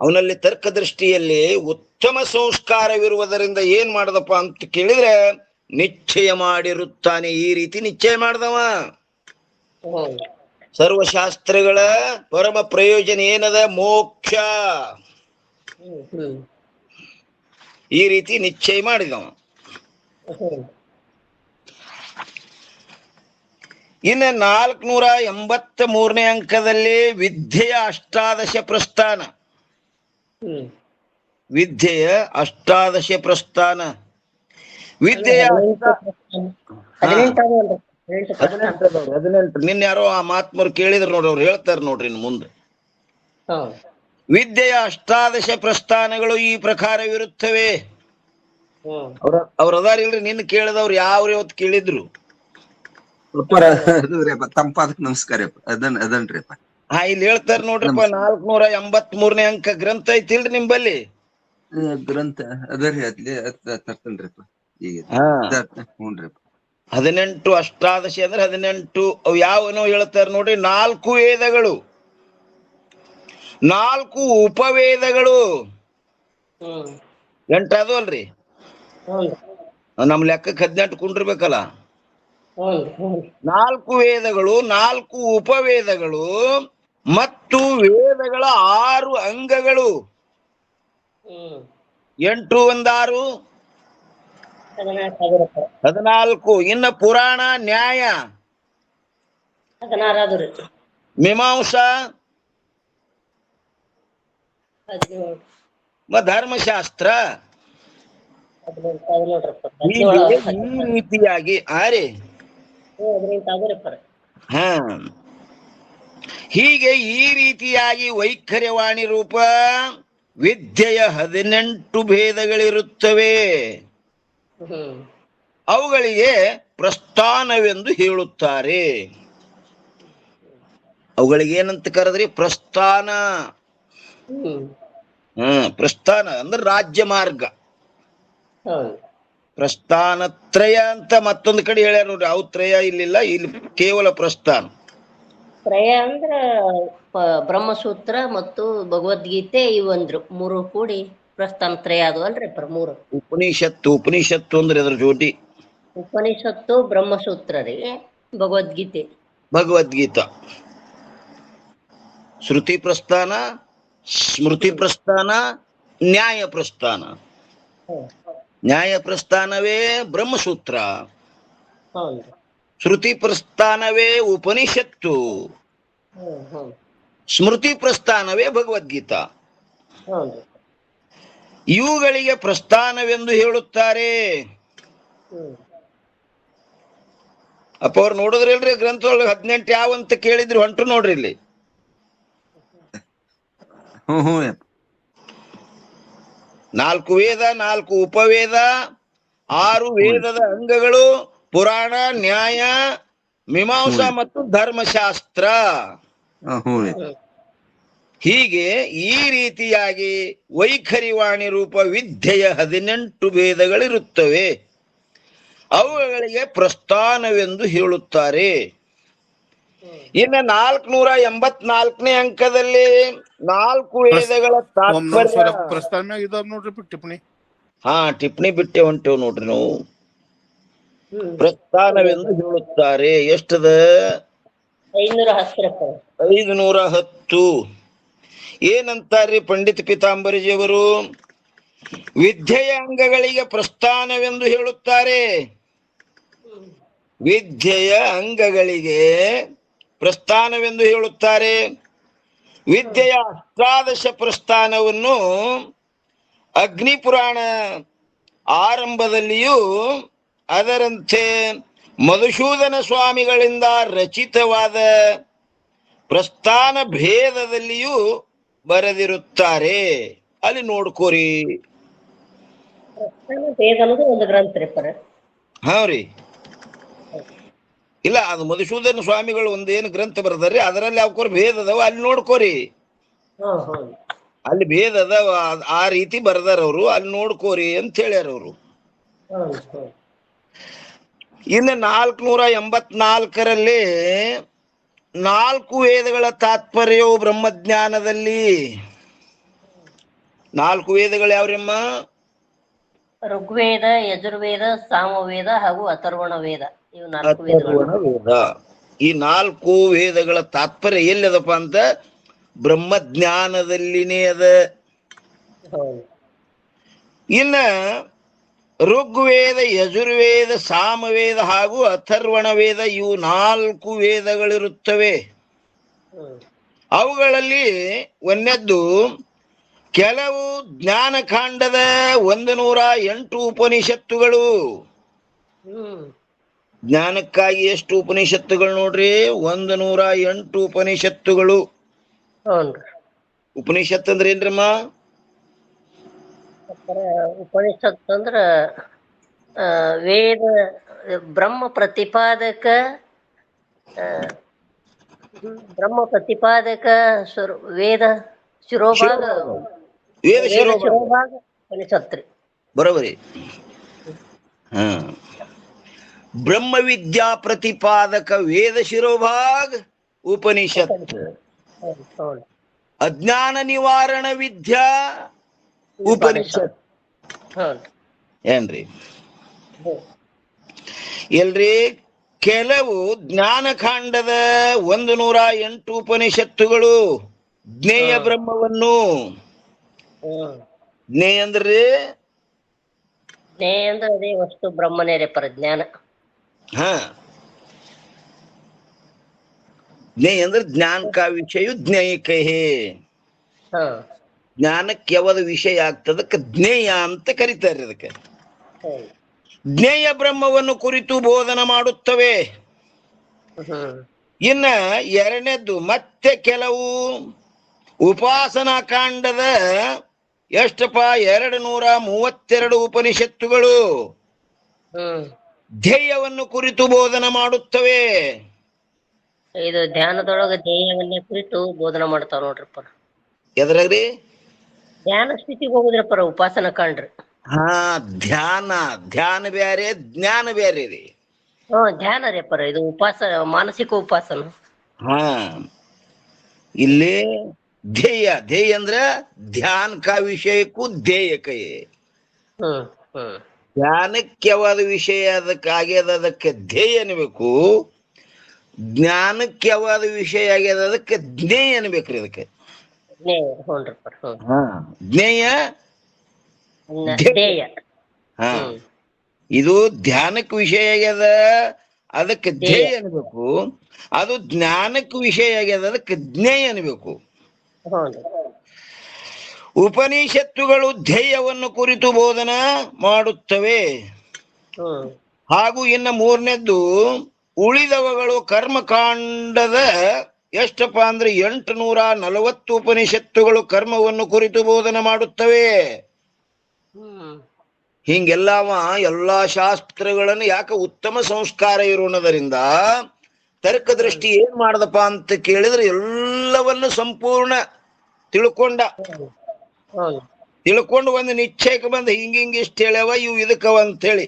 ಅವನಲ್ಲಿ ತರ್ಕ ದೃಷ್ಟಿಯಲ್ಲಿ ಉತ್ತಮ ಸಂಸ್ಕಾರವಿರುವುದರಿಂದ ಏನ್ ಮಾಡದಪ್ಪ ಅಂತ ಕೇಳಿದ್ರೆ ನಿಶ್ಚಯ ಮಾಡಿರುತ್ತಾನೆ. ಈ ರೀತಿ ನಿಶ್ಚಯ ಮಾಡ್ದವ. ಸರ್ವಶಾಸ್ತ್ರಗಳ ಪರಮ ಪ್ರಯೋಜನ ಏನದ? ಮೋಕ್ಷ. ಈ ರೀತಿ ನಿಶ್ಚಯ ಮಾಡಿದವ. ಇನ್ನು 483ನೇ ಅಂಕದಲ್ಲಿ ವಿದ್ಯೆಯ ಅಷ್ಟಾದಶ ಪ್ರಸ್ಥಾನ. ವಿದ್ಯೆಯ ಅಷ್ಟಾದಶ ಪ್ರಸ್ಥಾನ. ವಿದ್ಯೆಯ 18 ನಿನ್ನ ಯಾರೋ ಆ ಮಹಾತ್ಮರು ಕೇಳಿದ್ರು ನೋಡ್ರಿ, ಅವ್ರು ಹೇಳ್ತಾರ ನೋಡ್ರಿ ಇನ್ನು ಮುಂದೆ. ವಿದ್ಯೆಯ ಅಷ್ಟಾದಶ ಪ್ರಸ್ಥಾನಗಳು ಈ ಪ್ರಕಾರವಿರುತ್ತವೆ. ಅವ್ರ ಅದಾರಿಲ್ರಿ, ನಿನ್ನ ಕೇಳಿದವ್ರು ಯಾವ್ರಿ ಅವತ್ತು ಕೇಳಿದ್ರು? ತಂಪಾದಕ್ ನಮಸ್ಕಾರ. ಅದನ್ರಿಪ್ಪ. ಇಲ್ಲಿ ಹೇಳ್ತಾರ ನೋಡ್ರಿಪ್ಪ. 483ನೇ ಅಂಕ ಗ್ರಂಥ ಐತಿಲ್ರಿ ನಿಂಬಲ್ಲಿ? ಗ್ರಂಥ ಅದರಿ, ಅದ್ಲಿ ತರ್ತೇನ್ರಿಪ್ಪ. ಈಗ 18 ಅಷ್ಟಾದಶ ಅಂದ್ರೆ 18 ಅವು ಯಾವನೋ ಹೇಳ್ತಾರ ನೋಡ್ರಿ. 4 ವೇದಗಳು, 4 ಉಪವೇದಗಳು, 8 ಅದು ಅಲ್ರಿ. ನಮ್ ಲೆಕ್ಕಕ್ಕೆ 18 ಕುಂಡಿರ್ಬೇಕಲ್ಲ. 4 ವೇದಗಳು, 4 ಉಪವೇದಗಳು ಮತ್ತು ವೇದಗಳ 6 ಅಂಗಗಳು. 8 1 6 14. ಇನ್ನ ಪುರಾಣ, ನ್ಯಾಯ, ಮೀಮಾಂಸಾ, ಧರ್ಮಶಾಸ್ತ್ರ. ಈ ರೀತಿಯಾಗಿ ಹೀಗೆ ಈ ರೀತಿಯಾಗಿ ವೈಖರ್ಯವಾಣಿ ರೂಪ ವಿದ್ಯೆಯ 18 ಭೇದಗಳಿರುತ್ತವೆ. ಅವುಗಳಿಗೆ ಪ್ರಸ್ಥಾನವೆಂದು ಹೇಳುತ್ತಾರೆ. ಅವುಗಳಿಗೆ ಏನಂತ ಕರೆದ್ರಿ? ಪ್ರಸ್ಥಾನ. ಪ್ರಸ್ಥಾನ ಅಂದ್ರೆ ರಾಜ್ಯ ಮಾರ್ಗ. ಹೌದು. ಪ್ರಸ್ಥಾನತ್ರಯ ಅಂತ ಮತ್ತೊಂದು ಕಡೆ ಹೇಳ್ಯಾರ ನೋಡ್ರಿ, ಅವು ತ್ರಯ ಇಲ್ಲಿಲ್ಲ, ಇಲ್ಲಿ ಕೇವಲ ಪ್ರಸ್ಥಾನ. ತ್ರಯ ಅಂದ್ರ ಬ್ರಹ್ಮಸೂತ್ರ ಮತ್ತು ಭಗವದ್ಗೀತೆ ಇವಂದ್ರು ಮೂರು ಕೂಡಿ ಪ್ರಸ್ಥಾನ ತ್ರಯ ಅದು ಅಲ್ರಿ ಮೂರು. ಉಪನಿಷತ್ತು ಅಂದ್ರೆ ಅದ್ರ ಜೋಡಿ ಉಪನಿಷತ್ತು ಬ್ರಹ್ಮಸೂತ್ರ ರೀ, ಭಗವದ್ಗೀತೆ ಭಗವದ್ಗೀತಾ. ಶ್ರುತಿ ಪ್ರಸ್ಥಾನ, ಸ್ಮೃತಿ ಪ್ರಸ್ಥಾನ, ನ್ಯಾಯ ಪ್ರಸ್ಥಾನ. ನ್ಯಾಯ ಪ್ರಸ್ಥಾನವೇ ಬ್ರಹ್ಮಸೂತ್ರ, ಹೌದು. ಶ್ರುತಿ ಪ್ರಸ್ಥಾನವೇ ಉಪನಿಷತ್ತು, ಸ್ಮೃತಿ ಪ್ರಸ್ಥಾನವೇ ಭಗವದ್ಗೀತಾ. ಹೌದು. ಇವುಗಳಿಗೆ ಪ್ರಸ್ಥಾನವೆಂದು ಹೇಳುತ್ತಾರೆ. ಅಪ್ಪ ಅವ್ರು ನೋಡಿದ್ರಲ್ರಿ ಗ್ರಂಥದೊಳಗೆ 18 ಯಾವಂತ ಕೇಳಿದ್ರು, ಹೊಂಟು ನೋಡ್ರಿ ಇಲ್ಲಿ. ಹ್ಮ್ 4 ವೇದ, 4 ಉಪವೇದ, 6 ವೇದದ ಅಂಗಗಳು, ಪುರಾಣ, ನ್ಯಾಯ, ಮೀಮಾಂಸಾ ಮತ್ತು ಧರ್ಮಶಾಸ್ತ್ರ. ಹೀಗೆ ಈ ರೀತಿಯಾಗಿ ವೈಖರಿವಾಣಿ ರೂಪ ವಿದ್ಯೆಯ 18 ವೇದಗಳಿರುತ್ತವೆ. ಅವುಗಳಿಗೆ ಪ್ರಸ್ಥಾನವೆಂದು ಹೇಳುತ್ತಾರೆ. ಇನ್ನು 484ನೇ ಅಂಕದಲ್ಲಿ 4 ವೇದಗಳ ತಾತ್ಪರ್ಯ. ಟಿಪ್ಪಣಿ ಬಿಟ್ಟೆ ಹೊಂಟೇವ್ ನೋಡ್ರಿ ನಾವು. ಪ್ರಸ್ಥಾನವೆಂದು ಹೇಳುತ್ತಾರೆ. ಎಷ್ಟದ? 510. ಏನಂತಾರ್ರಿ ಪಂಡಿತ್ ಪೀತಾಂಬರಿಜಿಯವರು? ವಿದ್ಯೆಯ ಅಂಗಗಳಿಗೆ ಪ್ರಸ್ಥಾನವೆಂದು ಹೇಳುತ್ತಾರೆ. ವಿದ್ಯೆಯ ಅಂಗಗಳಿಗೆ ಪ್ರಸ್ಥಾನವೆಂದು ಹೇಳುತ್ತಾರೆ. ವಿದ್ಯೆಯ ಅಷ್ಟಾದಶ ಪ್ರಸ್ಥಾನವನ್ನು ಅಗ್ನಿಪುರಾಣ ಆರಂಭದಲ್ಲಿಯೂ ಅದರಂತೆ ಮಧುಸೂದನ ಸ್ವಾಮಿಗಳಿಂದ ರಚಿತವಾದ ಪ್ರಸ್ಥಾನ ಭೇದದಲ್ಲಿಯೂ ಬರೆದಿರುತ್ತಾರೆ. ಅಲ್ಲಿ ನೋಡ್ಕೋರಿ. ಒಂದು ಗ್ರಂಥ ರೀ. ಹಾ ರೀ, ಇಲ್ಲ ಅದು ಮಧುಸೂದನ ಸ್ವಾಮಿಗಳು ಒಂದೇನು ಗ್ರಂಥ ಬರ್ದಾರ್ರಿ, ಅದರಲ್ಲಿ ಅವಕೋರ್ ಭೇದ ಅದಾವ, ಅಲ್ಲಿ ನೋಡ್ಕೋರಿ. ಅಲ್ಲಿ ಭೇದ ಅದಾವ, ಆ ರೀತಿ ಬರ್ದಾರ ಅವರು, ಅಲ್ಲಿ ನೋಡ್ಕೋರಿ ಅಂತ ಹೇಳ್ಯಾರ ಅವರು. ಇನ್ನು 484ರಲ್ಲಿ 4 ವೇದಗಳ ತಾತ್ಪರ್ಯವು ಬ್ರಹ್ಮಜ್ಞಾನದಲ್ಲಿ. 4 ವೇದಗಳು ಯಾವ್ರಮ್ಮ? ಋಗ್ವೇದ, ಯಜುರ್ವೇದ, ಸಾಮವೇದ ಹಾಗೂ ಅಥರ್ವಣ ವೇದ. ಇವು 4 ಅಥರ್ವಣ ವೇದ. ಈ 4 ವೇದಗಳ ತಾತ್ಪರ್ಯ ಎಲ್ಲದಪ್ಪ ಅಂತ ಬ್ರಹ್ಮಜ್ಞಾನದಲ್ಲಿನೇ ಅದ. ಇನ್ನ ಋಗ್ವೇದ, ಯಜುರ್ವೇದ, ಸಾಮವೇದ ಹಾಗೂ ಅಥರ್ವಣ ವೇದ, ಇವು 4 ವೇದಗಳಿರುತ್ತವೆ. ಅವುಗಳಲ್ಲಿ ಒಂದನೇದ್ದು ಕೆಲವು ಜ್ಞಾನಕಾಂಡದ 108 ಉಪನಿಷತ್ತುಗಳು. ಜ್ಞಾನಕ್ಕಾಗಿ ಎಷ್ಟು ಉಪನಿಷತ್ತುಗಳು ನೋಡ್ರಿ? 108 ಉಪನಿಷತ್ತುಗಳು. ಉಪನಿಷತ್ ಅಂದ್ರೆ ಏನ್ರಮ್ಮ? ಉಪನಿಷತ್ ಅಂದ್ರ ವೇದ ಬ್ರಹ್ಮ ಪ್ರತಿಪಾದಕ ವೇದ ಶಿರೋಭಾಗ. ವೇದ ಶಿರೋಭಾಗ ಉಪನಿಷತ್ ರೀ. ಬರೋಬರಿ. ಬ್ರಹ್ಮ ವಿದ್ಯಾ ಪ್ರತಿಪಾದಕ ವೇದ ಶಿರೋಭಾಗ ಉಪನಿಷತ್. ಅಜ್ಞಾನ ನಿವಾರಣ ವಿದ್ಯಾ ಉಪನಿಷತ್. ಏನ್ರಿ? ಎಲ್ರಿ, ಕೆಲವು ಜ್ಞಾನಕಾಂಡದ 108 ಉಪನಿಷತ್ತುಗಳು ಜ್ಞೇಯ ಬ್ರಹ್ಮವನ್ನು. ಜ್ಞೇಯ ಅಂದ್ರಿ? ಜ್ಞೇಯ ಅಂದ್ರೆ ಅದೇ ವಸ್ತು ಬ್ರಹ್ಮನೇ ರೇ, ಪರಜ್ಞಾನ. ಜ್ಞೇಯ ಅಂದ್ರೆ ಜ್ಞಾನ ಕಾ ವಿಷಯ ಜ್ಞೇಯಕ. ಜ್ಞಾನಕ್ಕೆ ಯಾವ್ದು ವಿಷಯ ಆಗ್ತದಕ್ಕೆ ಜ್ಞೇಯ ಅಂತ ಕರೀತಾರೆ. ಅದಕ್ಕೆ ಜ್ಞೇಯ ಬ್ರಹ್ಮವನ್ನು ಕುರಿತು ಬೋಧನ ಮಾಡುತ್ತವೆ. ಇನ್ನ ಎರಡನೇದ್ದು ಮತ್ತೆ ಕೆಲವು ಉಪಾಸನಾ ಕಾಂಡದ ಎಷ್ಟಪ್ಪ 232 ಉಪನಿಷತ್ತುಗಳು ಧ್ಯೇಯವನ್ನು ಕುರಿತು ಬೋಧನ ಮಾಡುತ್ತವೆ. ಇದು ಧ್ಯಾನದೊಳಗ ಧ್ಯೇಯವನ್ನೇ ಕುರಿತು ಬೋಧನ ಮಾಡ್ತಾವ ನೋಡ್ರಪ್ಪ. ಎದ್ರಾಗ್ರಿ? ಧ್ಯಾನ ಸ್ಥಿತಿಗೆ ಹೋಗುದ್ರಪ್ಪರ ಉಪಾಸನ ಕಂಡ್ರಿ. ಹಾ, ಧ್ಯಾನ ಧ್ಯಾನ ಬ್ಯಾರೆ, ಜ್ಞಾನ ಬ್ಯಾರೆ ರೀ. ಧ್ಯಾನ ರೀ ಅಪ್ಪರ, ಇದು ಮಾನಸಿಕ ಉಪಾಸನ. ಹಾ, ಇಲ್ಲಿ ಧ್ಯೇಯ ಧ್ಯೇಯ ಅಂದ್ರ ಧ್ಯಾನ ಕಾ ವಿಷಯಕ್ಕೂ ಧ್ಯೇಯಕ್ಕೆ. ಹ್ಮ್ ಹ್ಮ್ ಧ್ಯಾನಕ್ಕೆ ಯಾವ್ದು ವಿಷಯ ಅದಕ್ಕಾಗ್ಯದ ಅದಕ್ಕೆ ಧ್ಯೇಯ ಅನ್ಬೇಕು, ಜ್ಞಾನಕ್ಕೆ ಯಾವ್ದು ವಿಷಯ ಆಗ್ಯದ ಅದಕ್ಕೆ ಜ್ಞೇಯ ಅನ್ಬೇಕ್ರಿ. ಅದಕ್ಕೆ ಹ್ಞೂನ್ರಪ್ಪ. ಹಾ, ಜ್ಞೇಯ ಧ್ಯೇಯ. ಹಾ, ಇದು ಧ್ಯಾನಕ್ಕೆ ವಿಷಯ ಆಗ್ಯದ ಅದಕ್ಕೆ ಧ್ಯೇಯ ಅನ್ಬೇಕು, ಅದು ಜ್ಞಾನಕ್ಕೆ ವಿಷಯ ಆಗ್ಯದ ಅದಕ್ಕೆ ಜ್ಞೇಯ ಅನ್ಬೇಕು. ಉಪನಿಷತ್ತುಗಳು ಧ್ಯೇಯವನ್ನು ಕುರಿತು ಬೋಧನ ಮಾಡುತ್ತವೆ. ಹಾಗೂ ಇನ್ನು ಮೂರನೇದ್ದು, ಉಳಿದವುಗಳು ಕರ್ಮಕಾಂಡದ ಎಷ್ಟಪ್ಪ ಅಂದ್ರೆ 840 ಉಪನಿಷತ್ತುಗಳು ಕರ್ಮವನ್ನು ಕುರಿತು ಬೋಧನೆ ಮಾಡುತ್ತವೆ. ಹಿಂಗೆಲ್ಲವ ಎಲ್ಲಾ ಶಾಸ್ತ್ರಗಳನ್ನು ಯಾಕೆ ಉತ್ತಮ ಸಂಸ್ಕಾರ ಇರೋಣದರಿಂದ ತರ್ಕ ದೃಷ್ಟಿ ಏನ್ ಮಾಡದಪ್ಪ ಅಂತ ಕೇಳಿದ್ರೆ ಎಲ್ಲವನ್ನು ಸಂಪೂರ್ಣ ತಿಳ್ಕೊಂಡು ಒಂದು ನಿಶ್ಚಯಕ್ಕೆ ಬಂದ ಹಿಂಗಿಂಗ ಇಷ್ಟ ಹೇಳ್ಯವ ಇವು ಇದಕ್ಕವ ಅಂತ ಹೇಳಿ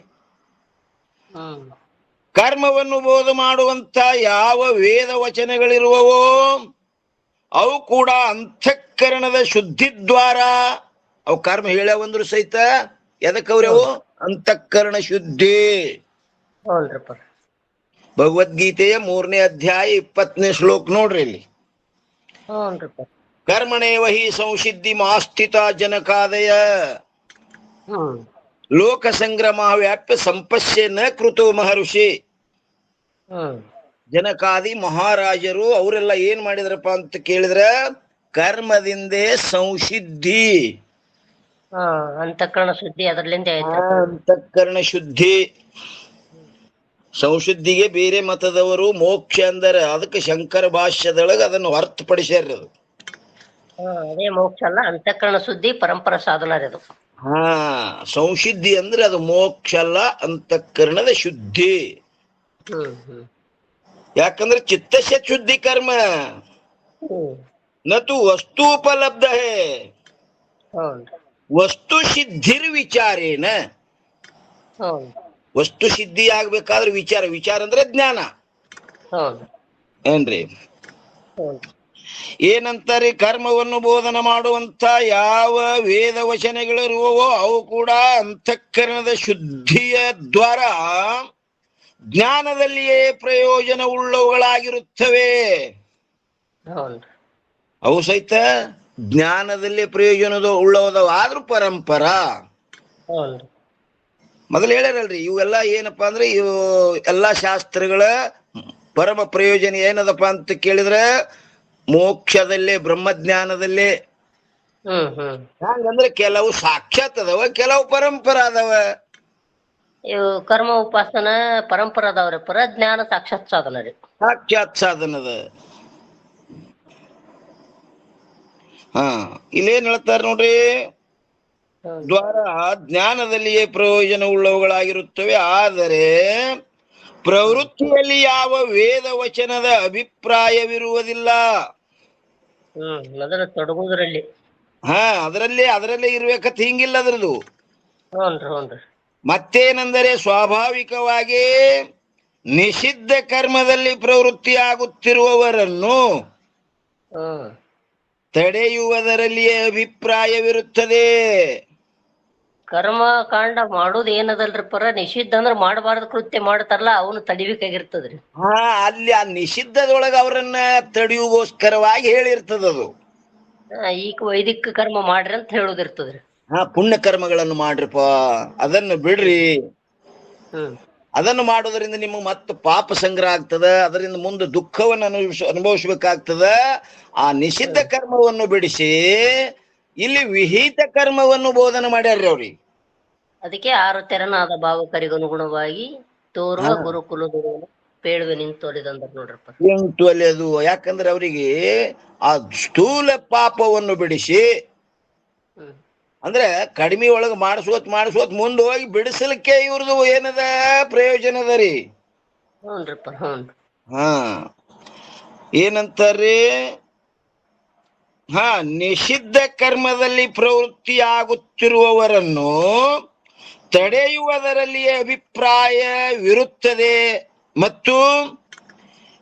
ಕರ್ಮವನ್ನು ಬೋಧ ಮಾಡುವಂತ ಯಾವ ವೇದ ವಚನಗಳಿರುವವೋ ಅವು ಕೂಡ ಅಂತಃಕರಣದ ಶುದ್ಧಿ ದ್ವಾರ ಅವು ಕರ್ಮ ಹೇಳ್ಯಾವಂದ್ರು ಸಹಿತ ಎದಕ್ಕವ್ರವು ಅಂತಃಕರಣ ಶುದ್ಧಿ. ಭಗವದ್ಗೀತೆಯ 3ನೇ ಅಧ್ಯಾಯ 20ನೇ ಶ್ಲೋಕ ನೋಡ್ರಿ ಇಲ್ಲಿ. ಕರ್ಮಣೇವ ಹಿ ಸಂಸಿದ್ಧಿ ಮಾಸ್ಥಿತ ಜನಕಾದಯ ಲೋಕ ಸಂಗ್ರಮ ವ್ಯಾಪ್ಯ ಸಂಪಶ್ಯ ನ ಕೃತೋ ಮಹರ್ಷಿ. ಜನಕಾದಿ ಮಹಾರಾಜರು ಅವರೆಲ್ಲ ಏನ್ ಮಾಡಿದ್ರಪ್ಪ ಅಂತ ಕೇಳಿದ್ರ ಕರ್ಮದಿಂದೇ ಸಂಸಿದ್ಧಿ, ಅಂತಃಕರಣ ಶುದ್ಧಿ ಅದರಲ್ಲಿಂದ ಅಂತಃಕರಣ ಶುದ್ಧಿ. ಸಂಶುದ್ಧಿಗೆ ಬೇರೆ ಮತದವರು ಮೋಕ್ಷ ಅಂದರೆ ಅದಕ್ಕೆ ಶಂಕರ ಭಾಷ್ಯದೊಳಗೆ ಅದನ್ನು ಹೊರತುಪಡಿಸ್ಯಾರ. ಅದೇ ಮೋಕ್ಷ ಅಲ್ಲ, ಅಂತಃಕರಣ ಶುದ್ಧಿ ಪರಂಪರಾ ಸಾಧನ ಅದು. ಹಾ, ಸಂಶುದ್ಧಿ ಅಂದ್ರೆ ಅದು ಮೋಕ್ಷ ಅಲ್ಲ, ಅಂತಃಕರಣದ ಶುದ್ಧಿ. ಯಾಕಂದ್ರೆ ಚಿತ್ತಸ್ಯ ಶುದ್ಧಿ ಕರ್ಮ ನತು ವಸ್ತೂಪಲಬ್ಧ ಹೇ ವಸ್ತು ಸಿದ್ಧಿರ್ ವಿಚಾರೇನ. ವಸ್ತು ಸಿದ್ಧಿ ಆಗ್ಬೇಕಾದ್ರೆ ವಿಚಾರ ಅಂದ್ರೆ ಜ್ಞಾನ ಏನ್ರಿ. ಏನಂತಾರೆ, ಕರ್ಮವನ್ನು ಬೋಧನ ಮಾಡುವಂತ ಯಾವ ವೇದ ವಚನಗಳಿರುವವೋ ಅವು ಕೂಡ ಅಂತಃಕರಣದ ಶುದ್ಧಿಯ ದ್ವಾರ ಜ್ಞಾನದಲ್ಲಿಯೇ ಪ್ರಯೋಜನ ಉಳ್ಳವುಗಳಾಗಿರುತ್ತವೆ. ಅವು ಸಹಿತ ಜ್ಞಾನದಲ್ಲಿ ಪ್ರಯೋಜನದ ಉಳ್ಳವದವ ಆದ್ರೂ ಪರಂಪರಾ. ಮೊದಲು ಹೇಳ್ಯಾರಲ್ರಿ, ಇವೆಲ್ಲ ಏನಪ್ಪಾ ಅಂದ್ರೆ ಇವು ಎಲ್ಲಾ ಶಾಸ್ತ್ರಗಳ ಪರಮ ಪ್ರಯೋಜನ ಏನದಪ್ಪ ಅಂತ ಕೇಳಿದ್ರೆ ಮೋಕ್ಷದಲ್ಲೇ, ಬ್ರಹ್ಮಜ್ಞಾನದಲ್ಲೇ. ಹಂಗಂದ್ರೆ ಕೆಲವು ಸಾಕ್ಷಾತ್ ಅದಾವ, ಕೆಲವು ಪರಂಪರಾ ಅದಾವ. ಇವು ಕರ್ಮ ಉಪಾಸನ ಪರಂಪರಾ ಅದಾವ್ರಿ, ಜ್ಞಾನ ಸಾಕ್ಷಾತ್ ಸಾಧನ ರೀ, ಸಾಕ್ಷಾತ್ ಸಾಧನದ. ಹಾ, ಇಲ್ಲೇನ್ ಹೇಳ್ತಾರ ನೋಡ್ರಿ, ದ್ವಾರ ಜ್ಞಾನದಲ್ಲಿಯೇ ಪ್ರಯೋಜನ ಉಳ್ಳವುಗಳಾಗಿರುತ್ತವೆ. ಆದರೆ ಪ್ರವೃತ್ತಿಯಲ್ಲಿ ಯಾವ ವೇದ ವಚನದ ಅಭಿಪ್ರಾಯವಿರುವುದಿಲ್ಲ. ಅದರ ತೊಡಗುವುದರಲ್ಲಿ ಅದರಲ್ಲೇ ಇರ್ಬೇಕತ್ ಹಿಂಗಿಲ್ಲ ಅದ್ರದ್ದು. ಮತ್ತೇನೆಂದರೆ ಸ್ವಾಭಾವಿಕವಾಗಿ ನಿಷಿದ್ಧ ಕರ್ಮದಲ್ಲಿ ಪ್ರವೃತ್ತಿ ಆಗುತ್ತಿರುವವರನ್ನು ತಡೆಯುವುದರಲ್ಲಿಯೇ ಅಭಿಪ್ರಾಯವಿರುತ್ತದೆ. ಕರ್ಮ ಕಾಂಡ ಮಾಡುದು ಏನದಲ್ರಿ ನಿಷಿದ್ಧ ಅಂದ್ರ ಮಾಡಬಾರದು ಕೃತ್ಯ ಮಾಡ್ತಾರಲ್ಲ ಅವನು ತಡಿಬೇಕಾಗಿರ್ತದ್ರಿ. ಅಲ್ಲಿ ಆ ನಿಷಿದ್ಧದೊಳಗ ಅವರನ್ನ ತಡೆಯುಗೋಸ್ಕರವಾಗಿ ಹೇಳಿರ್ತದದು. ಈಗ ವೈದಿಕ ಕರ್ಮ ಮಾಡ್ರಿ ಅಂತ ಹೇಳುದಿರ್ತದ್ರಿ. ಪುಣ್ಯ ಕರ್ಮಗಳನ್ನು ಮಾಡ್ರಿಪ್ಪ, ಅದನ್ನು ಬಿಡ್ರಿ. ಅದನ್ನು ಮಾಡೋದ್ರಿಂದ ನಿಮಗೆ ಮತ್ತೆ ಪಾಪ ಸಂಗ್ರಹ ಆಗ್ತದ, ಅದರಿಂದ ಮುಂದೆ ದುಃಖವನ್ನು ಅನುಭವಿಸ್ಬೇಕಾಗ್ತದ. ಆ ನಿಷಿದ್ಧ ಕರ್ಮವನ್ನು ಬಿಡಿಸಿ ಇಲ್ಲಿ ವಿಹಿತ ಕರ್ಮವನ್ನು ಬೋಧನೆ ಮಾಡ್ಯಾರ್ರಿ ಅವ್ರಿಗೆ. ಅದಕ್ಕೆ 6 ತೆರನಾದ ಭಾವಕರಿಗನುಗುಣವಾಗಿ ತೋರುವ ಗುರುಕುಲದ ಪೇಳುವೆ ನಿಂತೊಲಿದಂದ್ರ ನೋಡ್ರಪ್ಪ. ಅದು ಯಾಕಂದ್ರೆ ಅವರಿಗೆ ಆ ಸ್ಥೂಲ ಪಾಪವನ್ನು ಬಿಡಿಸಿ, ಅಂದ್ರೆ ಕಡಿಮೆ ಒಳಗೆ ಮಾಡಿಸೋತ್ ಮುಂದೆ ಹೋಗಿ ಬಿಡಿಸಲಿಕ್ಕೆ ಇವ್ರದು ಏನದ ಪ್ರಯೋಜನದ ರೀ. ಏನಂತಾರ್ರಿ, ನಿಷಿದ್ಧ ಕರ್ಮದಲ್ಲಿ ಪ್ರವೃತ್ತಿಯಾಗುತ್ತಿರುವವರನ್ನು ತಡೆಯುವುದರಲ್ಲಿ ಅಭಿಪ್ರಾಯವಿರುತ್ತದೆ ಮತ್ತು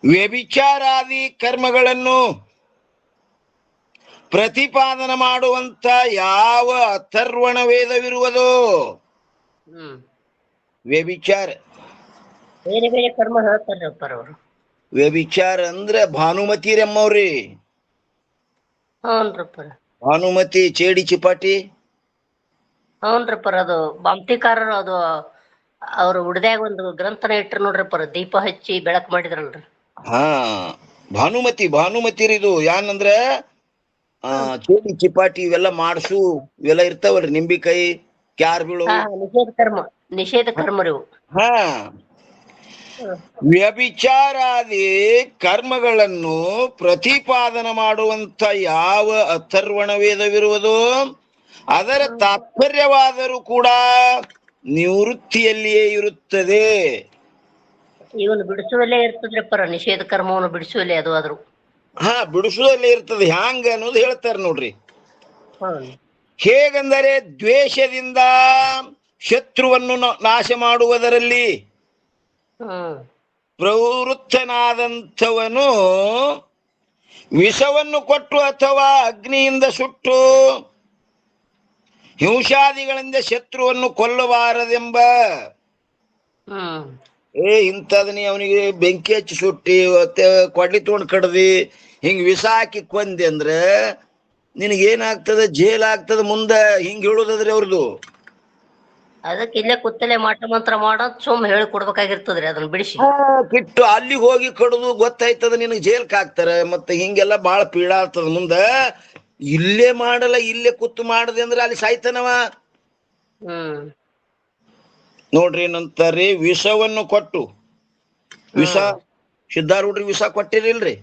ವ್ಯಭಿಚಾರಾದಿ ಕರ್ಮಗಳನ್ನು ಪ್ರತಿಪಾದನೆ ಮಾಡುವಂತ ಯಾವ ಅಥರ್ವಣ ವೇದವಿರುವುದೋ. ವ್ಯಭಿಚಾರ ಬೇರೆ ಬೇರೆ ಕರ್ಮ ಹೇಳ್ತಾರಪ್ಪ ಅವರು. ವ್ಯಭಿಚಾರ ಅಂದ್ರೆ ಭಾನುಮತಿರಮ್ಮವ್ರಿ. ಹ್ಞೂನ್ರಪ್ಪ. ಭಾನುಮತಿ ಚೇಡಿ ಚಿಪಾಟಿ. ಹ್ಞೂನ್ರಪ್ಪ, ಅದು ಬಾಂತಿಕಾರರು ಅದು ಅವ್ರ ಉಡ್ದ್ಯಾಗ ಒಂದು ಗ್ರಂಥನ ಇಟ್ರು ನೋಡ್ರಪ್ಪ, ದೀಪ ಹಚ್ಚಿ ಬೆಳಕ್ ಮಾಡಿದ್ರಲ್ರಿ. ಭಾನುಮತಿರಿದು ಯಾನಂದ್ರ ಚೇಡಿ ಚಿಪಾಟಿ ಇವೆಲ್ಲ ಮಾಡ್ಸು ಇವೆಲ್ಲ ಇರ್ತಾವಲ್ರಿ, ನಿಂಬಿಕಾಯಿ ಕ್ಯಾರ್ ಬೀಳು. ನಿಷೇಧ ಕರ್ಮ ರೀ. ವ್ಯಭಿಚಾರಾದಿ ಕರ್ಮಗಳನ್ನು ಪ್ರತಿಪಾದನೆ ಮಾಡುವಂತ ಯಾವ ಅಥರ್ವಣ ವೇದವಿರುವುದೋ ಅದರ ತಾತ್ಪರ್ಯವಾದರೂ ಕೂಡ ನಿವೃತ್ತಿಯಲ್ಲಿಯೇ ಇರುತ್ತದೆ. ಇವನು ಬಿಡಿಸುವಲ್ಲೇ ಇರ್ತದ್ರಪ್ಪ, ನಿಷೇಧ ಕರ್ಮವನ್ನು ಬಿಡಿಸುವಲ್ಲೇ ಅದು ಆದ್ರು. ಬಿಡಿಸುವಲ್ಲೇ ಇರ್ತದೆ. ಹ್ಯಾಂಗ ಅನ್ನೋದು ಹೇಳ್ತಾರೆ ನೋಡ್ರಿ. ಹೇಗೆಂದರೆ ದ್ವೇಷದಿಂದ ಶತ್ರುವನ್ನು ನಾಶ ಮಾಡುವುದರಲ್ಲಿ ಪ್ರವೃತ್ತನಾದಂಥವನು ವಿಷವನ್ನು ಕೊಟ್ಟು ಅಥವಾ ಅಗ್ನಿಯಿಂದ ಸುಟ್ಟು ಹಿಂಸಾದಿಗಳಿಂದ ಶತ್ರುವನ್ನು ಕೊಲ್ಲಬಾರದೆಂಬ ಇಂಥದನಿ ಅವನಿಗೆ ಬೆಂಕಿ ಹಚ್ಚಿ ಸುಟ್ಟಿ ಕೊಡ್ಲಿ ತೊಗೊಂಡು ಕಡ್ದಿ ಹಿಂಗ್ ವಿಷ ಹಾಕಿ ಕೊಂದೆ ಅಂದ್ರೆ ನಿನಗೇನಾಗ್ತದ? ಜೇಲ್ ಆಗ್ತದ ಮುಂದ. ಹಿಂಗ್ ಹೇಳುದಾದ್ರಿ ಅವ್ರದ್ದು. ಅದಕ್ಕೆ ಇಲ್ಲೇ ಕುತ್ತಲೆ ಮಾಟ ಮಂತ್ರ ಮಾಡೋದ್ ಸುಮ್ ಹೇಳಿ ಕೊಡ್ಬೇಕಾಗಿರ್ತದ್ರಿ, ಅದನ್ನ ಬಿಡಿಸಿ ಕಿಟ್ಟು ಅಲ್ಲಿಗೆ ಹೋಗಿ ಕಡುದು ಗೊತ್ತಾಯ್ತದ ನಿನಗ್ ಜೇಲ್ಕ್ ಹಾಕ್ತಾರ. ಮತ್ತೆ ಹಿಂಗೆಲ್ಲ ಬಾಳ ಪೀಡಾ ಆಗ್ತದ ಮುಂದ. ಇಲ್ಲೇ ಮಾಡಲ್ಲ, ಇಲ್ಲೇ ಕುತ್ತು ಮಾಡದೆ ಅಂದ್ರೆ ಅಲ್ಲಿ ಸಾಯ್ತಾನವ. ನೋಡ್ರಿ ಏನಂತಾರ್ರಿ, ವಿಷವನ್ನು ಕೊಟ್ಟು. ವಿಷ ಸಿದ್ಧಾರೂಢ್ರಿ ವಿಷ ಕೊಟ್ಟಿರಿಲ್ರಿ?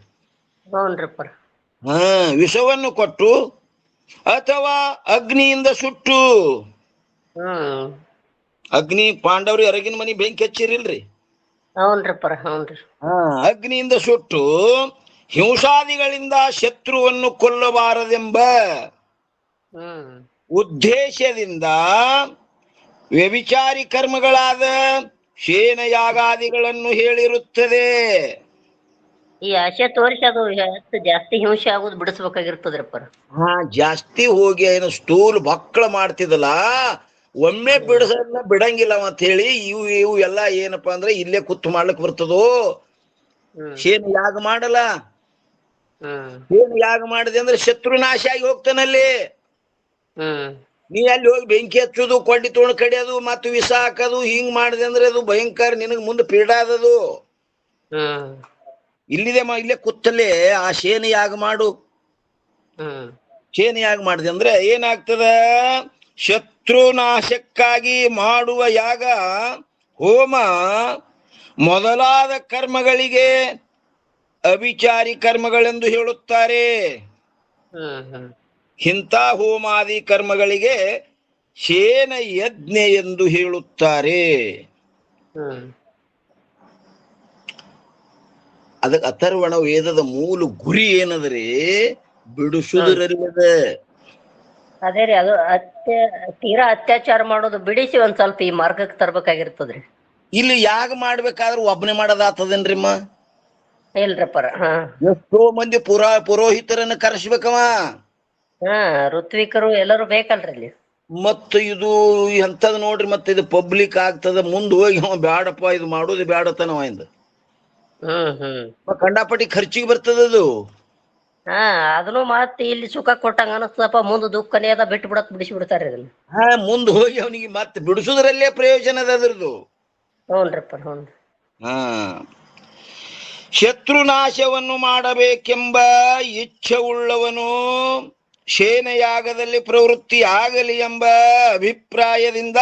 ವಿಷವನ್ನು ಕೊಟ್ಟು ಅಥವಾ ಅಗ್ನಿಯಿಂದ ಸುಟ್ಟು. ಅಗ್ನಿ ಪಾಂಡವ್ರಿ ಹೊರಗಿನ ಮನಿ ಬೆಂಕಿ ಹಚ್ಚಿರಿಲ್ರಿ? ಅಗ್ನಿಯಿಂದ ಸುಟ್ಟು ಹಿಂಸಾದಿಗಳಿಂದ ಶತ್ರುವನ್ನು ಕೊಲ್ಲಬಾರದೆಂಬ ಉದ್ದೇಶದಿಂದ ವ್ಯಭಿಚಾರಿ ಕರ್ಮಗಳಾದ ಶೇನಯಾಗಾದಿಗಳನ್ನು ಹೇಳಿರುತ್ತದೆ. ಈ ಆಶೆ ತೋರಿಸಿ ಅದು ಜಾಸ್ತಿ ಹಿಂಸೆ ಆಗೋದು ಬಿಡಿಸ್ಬೇಕಾಗಿರ್ತದ್ರಪ್ಪ. ಜಾಸ್ತಿ ಹೋಗಿ ಏನು ಸ್ಟೂಲ್ ಮಕ್ಕಳ ಮಾಡ್ತಿದಲ್ಲ, ಒಮ್ಮೆ ಬಿಡಸನ್ನ ಬಿಡಂಗಿಲ್ಲ ಅಂತ ಹೇಳಿ ಇವು ಎಲ್ಲ ಏನಪ್ಪಾ ಅಂದ್ರೆ ಇಲ್ಲೇ ಕುತ್ತು ಮಾಡ್ಲಿಕ್ ಬರ್ತದೋ. ಶೇನ ಯಾಗ ಮಾಡಲ್ಲ. ಶೇನ ಯಾಗ ಮಾಡಿದೆ ಅಂದ್ರೆ ಶತ್ರು ನಾಶ ಆಗಿ ಹೋಗ್ತಾನಲ್ಲಿ. ನೀ ಅಲ್ಲಿ ಹೋಗಿ ಬೆಂಕಿ ಹಚ್ಚೋದು, ಕೊಂಡಿ ತೊಗೊಂಡು ಕಡಿಯೋದು, ಮತ್ತು ವಿಷ ಹಾಕೋದು ಹಿಂಗ್ ಮಾಡಿದೆ ಅಂದ್ರೆ ಅದು ಭಯಂಕರ, ನಿನಗ್ ಮುಂದೆ ಪೀಡಾದದು. ಇಲ್ಲೇ ಕುತ್ತಲ್ಲೇ ಆ ಶೇನ ಯಾಗ ಮಾಡು. ಶೇನ ಯಾಗ ಮಾಡಿದೆ ಅಂದ್ರೆ ಏನಾಗ್ತದ? ಶತ್ರು ನಾಶಕ್ಕಾಗಿ ಮಾಡುವ ಯಾಗ, ಹೋಮ ಮೊದಲಾದ ಕರ್ಮಗಳಿಗೆ ಅವಿಚಾರಿ ಕರ್ಮಗಳೆಂದು ಹೇಳುತ್ತಾರೆ. ಇಂಥ ಹೋಮಾದಿ ಕರ್ಮಗಳಿಗೆ ಶೇನ ಯಜ್ಞ ಎಂದು ಹೇಳುತ್ತಾರೆ. ಅದಕ್ಕೆ ಅಥರ್ವಣ ವೇದದ ಮೂಲ ಗುರಿ ಏನದ್ರಿ? ಬಿಡಿಸುವುದರಲ್ಲದ. ಅದೇ ರೀ, ಅದು ತೀರಾ ಅತ್ಯಾಚಾರ ಮಾಡೋದು ಬಿಡಿಸಿ ಒಂದ್ ಸ್ವಲ್ಪ ಈ ಮಾರ್ಗಕ್ಕೆ ತರ್ಬೇಕಾಗಿರ್ತದ್ರಿ. ಇಲ್ಲಿ ಯಾಗ ಮಾಡ್ಬೇಕಾದ್ರೆ ಒಬ್ಬನೇ ಮಾಡೋದಾತದೇನ್ರಿಮ್ಮ? ಇಲ್ರಪ್ಪರ. ಎಷ್ಟೋ ಮಂದಿ ಪುರೋಹಿತರನ್ನ ಕರೆಸ್ಬೇಕವ. ಋತ್ವಿಕರು ಎಲ್ಲರೂ ಬೇಕಲ್ರಿ ಇಲ್ಲಿ. ಮತ್ತ ಇದು ಎಂತದ್ ನೋಡ್ರಿ, ಮತ್ತೆ ಇದು ಪಬ್ಲಿಕ್ ಆಗ್ತದ. ಮುಂದ್ ಹೋಗಿ ಅವ ಬ್ಯಾಡಪ್ಪ ಇದು ಮಾಡೋದು ಬ್ಯಾಡತನವ ಇಂದ ಕಂಡಾಪಟ್ಟಿ ಖರ್ಚಿಗೆ ಬರ್ತದದು. ಅದನ್ನು ಮತ್ತೆ ಇಲ್ಲಿ ಸುಖ ಕೊಟ್ಟಂಗ ಅನಸ್ತಪ್ಪ, ಮುಂದ್ ದುಃಖನೇ ಅದ ಬಿಟ್ಟು ಬಿಡತ್ ಬಿಡಿಸಿ ಬಿಡ್ತಾರ ಇದನ್ನ. ಮುಂದ್ ಹೋಗಿ ಅವನಿಗೆ ಮತ್ತೆ ಬಿಡಿಸುದ್ರಲ್ಲೇ ಪ್ರಯೋಜನ ಅದ ಅದ್ರದ್ದು. ಶತ್ರು ನಾಶವನ್ನು ಮಾಡಬೇಕೆಂಬ ಇಚ್ಛೆ ಉಳ್ಳವನು ಶೇನಯಾಗದಲ್ಲಿ ಪ್ರವೃತ್ತಿ ಆಗಲಿ ಎಂಬ ಅಭಿಪ್ರಾಯದಿಂದ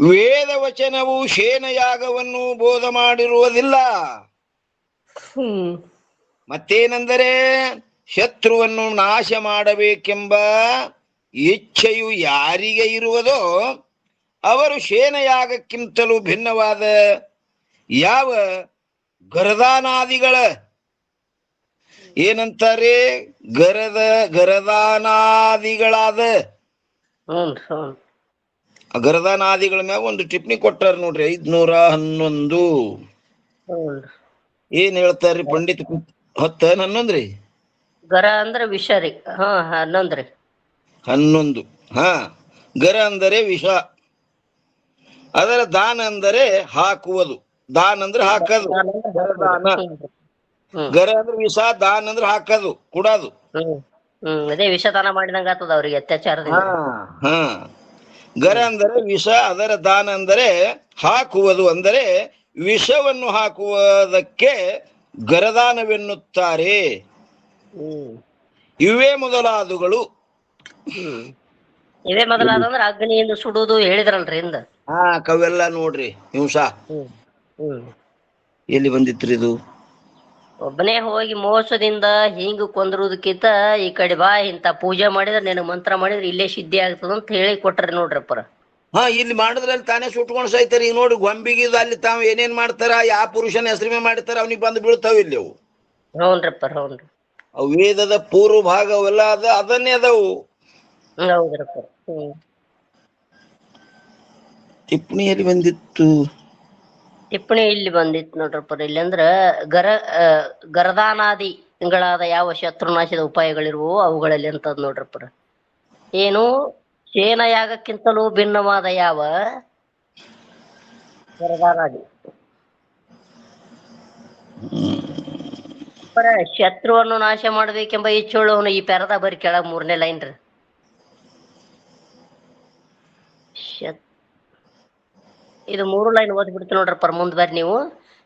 ವೇದ ವಚನವು ಶೇನಯಾಗವನ್ನು ಬೋಧ ಮಾಡಿರುವುದಿಲ್ಲ. ಮತ್ತೇನೆಂದರೆ ಶತ್ರುವನ್ನು ನಾಶ ಮಾಡಬೇಕೆಂಬ ಇಚ್ಛೆಯು ಯಾರಿಗೆ ಇರುವುದೋ ಅವರು ಶೇನಯಾಗಕ್ಕಿಂತಲೂ ಭಿನ್ನವಾದ ಯಾವ ಗರದಾನಾದಿಗಳ ಏನಂತಾರೆ? ಗರದಾನಾದಿಗಳಾದ. ಹ್ಞೂ. ಗರದಾನಾದಿಗಳ ಮ್ಯಾಗ ಒಂದು ಟಿಪ್ಪಣಿ ಕೊಟ್ಟಾರ ನೋಡ್ರಿ, 511. ಹ್ಞೂ. ಏನ್ ಹೇಳ್ತಾರ್ರಿ ಪಂಡಿತ್? 10 11 ರೀ. ಗರ ಅಂದ್ರ ವಿಷ ರೀ. 11 ರೀ. 11. ಹಾ, ಗರ ಅಂದರೆ ವಿಷ, ಅದರ ದಾನ ಅಂದರೆ ಹಾಕುವುದು. ದಾನ ಅಂದ್ರೆ ಹಾಕದು, ಗರದಾನ. ಗರ ಅಂದ್ರೆ ವಿಷ, ದಾನ ಅಂದ್ರೆ ಹಾಕದು, ಕುಡದು. ಅದೇ ವಿಷದಾನ ಮಾಡಿದಂಗ ಆಗ್ತದ ಅವ್ರಿಗೆ ಅತ್ಯಾಚಾರದಿಂದ. ಹಾ, ಗರ ಅಂದರೆ ವಿಷ, ಅದರ ದಾನ ಅಂದರೆ ಹಾಕುವುದು, ಅಂದರೆ ವಿಷವನ್ನು ಹಾಕುವುದಕ್ಕೆ ಗರದಾನವೆನ್ನುತ್ತಾರೆ. ಇವೇ ಮೊದಲಾದವುಗಳು. ಇವೇ ಮೊದಲಾದಂದ್ರ ಅಗ್ನಿಯಿಂದ ಸುಡುವುದು ಹೇಳಿದ್ರಲ್ರಿ ಹಿಂದ. ಕವೆಲ್ಲ ನೋಡ್ರಿ ಹಿಂಸ ಎಲ್ಲಿ ಬಂದಿತ್ರಿ ಇದು? ಒಬ್ಬನೇ ಹೋಗಿ ಮೋಸದಿಂದ ಹಿಂಗ ಕೊಂದ್ರುದಕ್ಕಿಂತ ಈ ಕಡೆ ಬಾ, ಇಂತ ಪೂಜೆ ಮಾಡಿದ್ರೆ ನಿನಗ್ ಮಂತ್ರ ಮಾಡಿದ್ರೆ ಇಲ್ಲೇ ಸಿದ್ಧಿ ಆಗ್ತದ ಅಂತ ಹೇಳಿ ಕೊಟ್ರಿ ನೋಡ್ರಪ್ಪರ. ಇಲ್ಲಿ ಮಾಡಿದ್ರಲ್ಲಿ ತಾನೇ ಸುಟ್ಕೊಂಡು ಸಾಯ್ತಾರ. ಈಗ ನೋಡಿ, ಗೊಂಬಿಗಿದ ಅಲ್ಲಿ ತಾವ್ ಏನೇನ್ ಮಾಡ್ತಾರ, ಯಾವ ಪುರುಷನ ಹೆಸರಿಮೆ ಮಾಡ್ತಾರ, ಅವನಿಗೆ ಬಂದು ಬೀಳ್ತಾವ ಇಲ್ಲಿ ಅವು. ಹೌನ್ರಪ್ಪ, ಹೌನ್ರಿ. ಅವು ವೇದದ ಪೂರ್ವ ಭಾಗ ಅವೆಲ್ಲ ಅದನ್ನೇ ಅದಾವು. ಹೌದ್ರಪ್ಪ. ಟಿಪ್ಪಣಿಯಲ್ಲಿ ಬಂದಿತ್ತು. ಟಿಪ್ಪಣಿ ಇಲ್ಲಿ ಬಂದಿತ್ತು ನೋಡ್ರಪ್ಪ. ಇಲ್ಲಿ ಅಂದ್ರ ಗರದಾನಾದಿಗಳಾದ ಯಾವ ಶತ್ರುನಾಶದ ಉಪಾಯಗಳಿರುವವು ಅವುಗಳಲ್ಲಿ ಅಂತದ್ ನೋಡ್ರಪ್ಪ. ಏನು? ಶೇನಯಾಗಕ್ಕಿಂತಲೂ ಭಿನ್ನವಾದ ಯಾವ ಗರದಾನಾದಿ ಶತ್ರುವನ್ನು ನಾಶ ಮಾಡ್ಬೇಕೆಂಬ ಇಚ್ಛೆಯುಳ್ಳವನು. ಈ ಪೆರದ ಬರಿ ಕೆಳಗ್ 3ನೇ ಲೈನ್ ರೀ. ಇದು 3 ಲೈನ್ ಓದ್ಬಿಡ್ತು ನೋಡ್ರಪ್ಪ. ಮುಂದ್ ಬರ್ರಿ ನೀವು.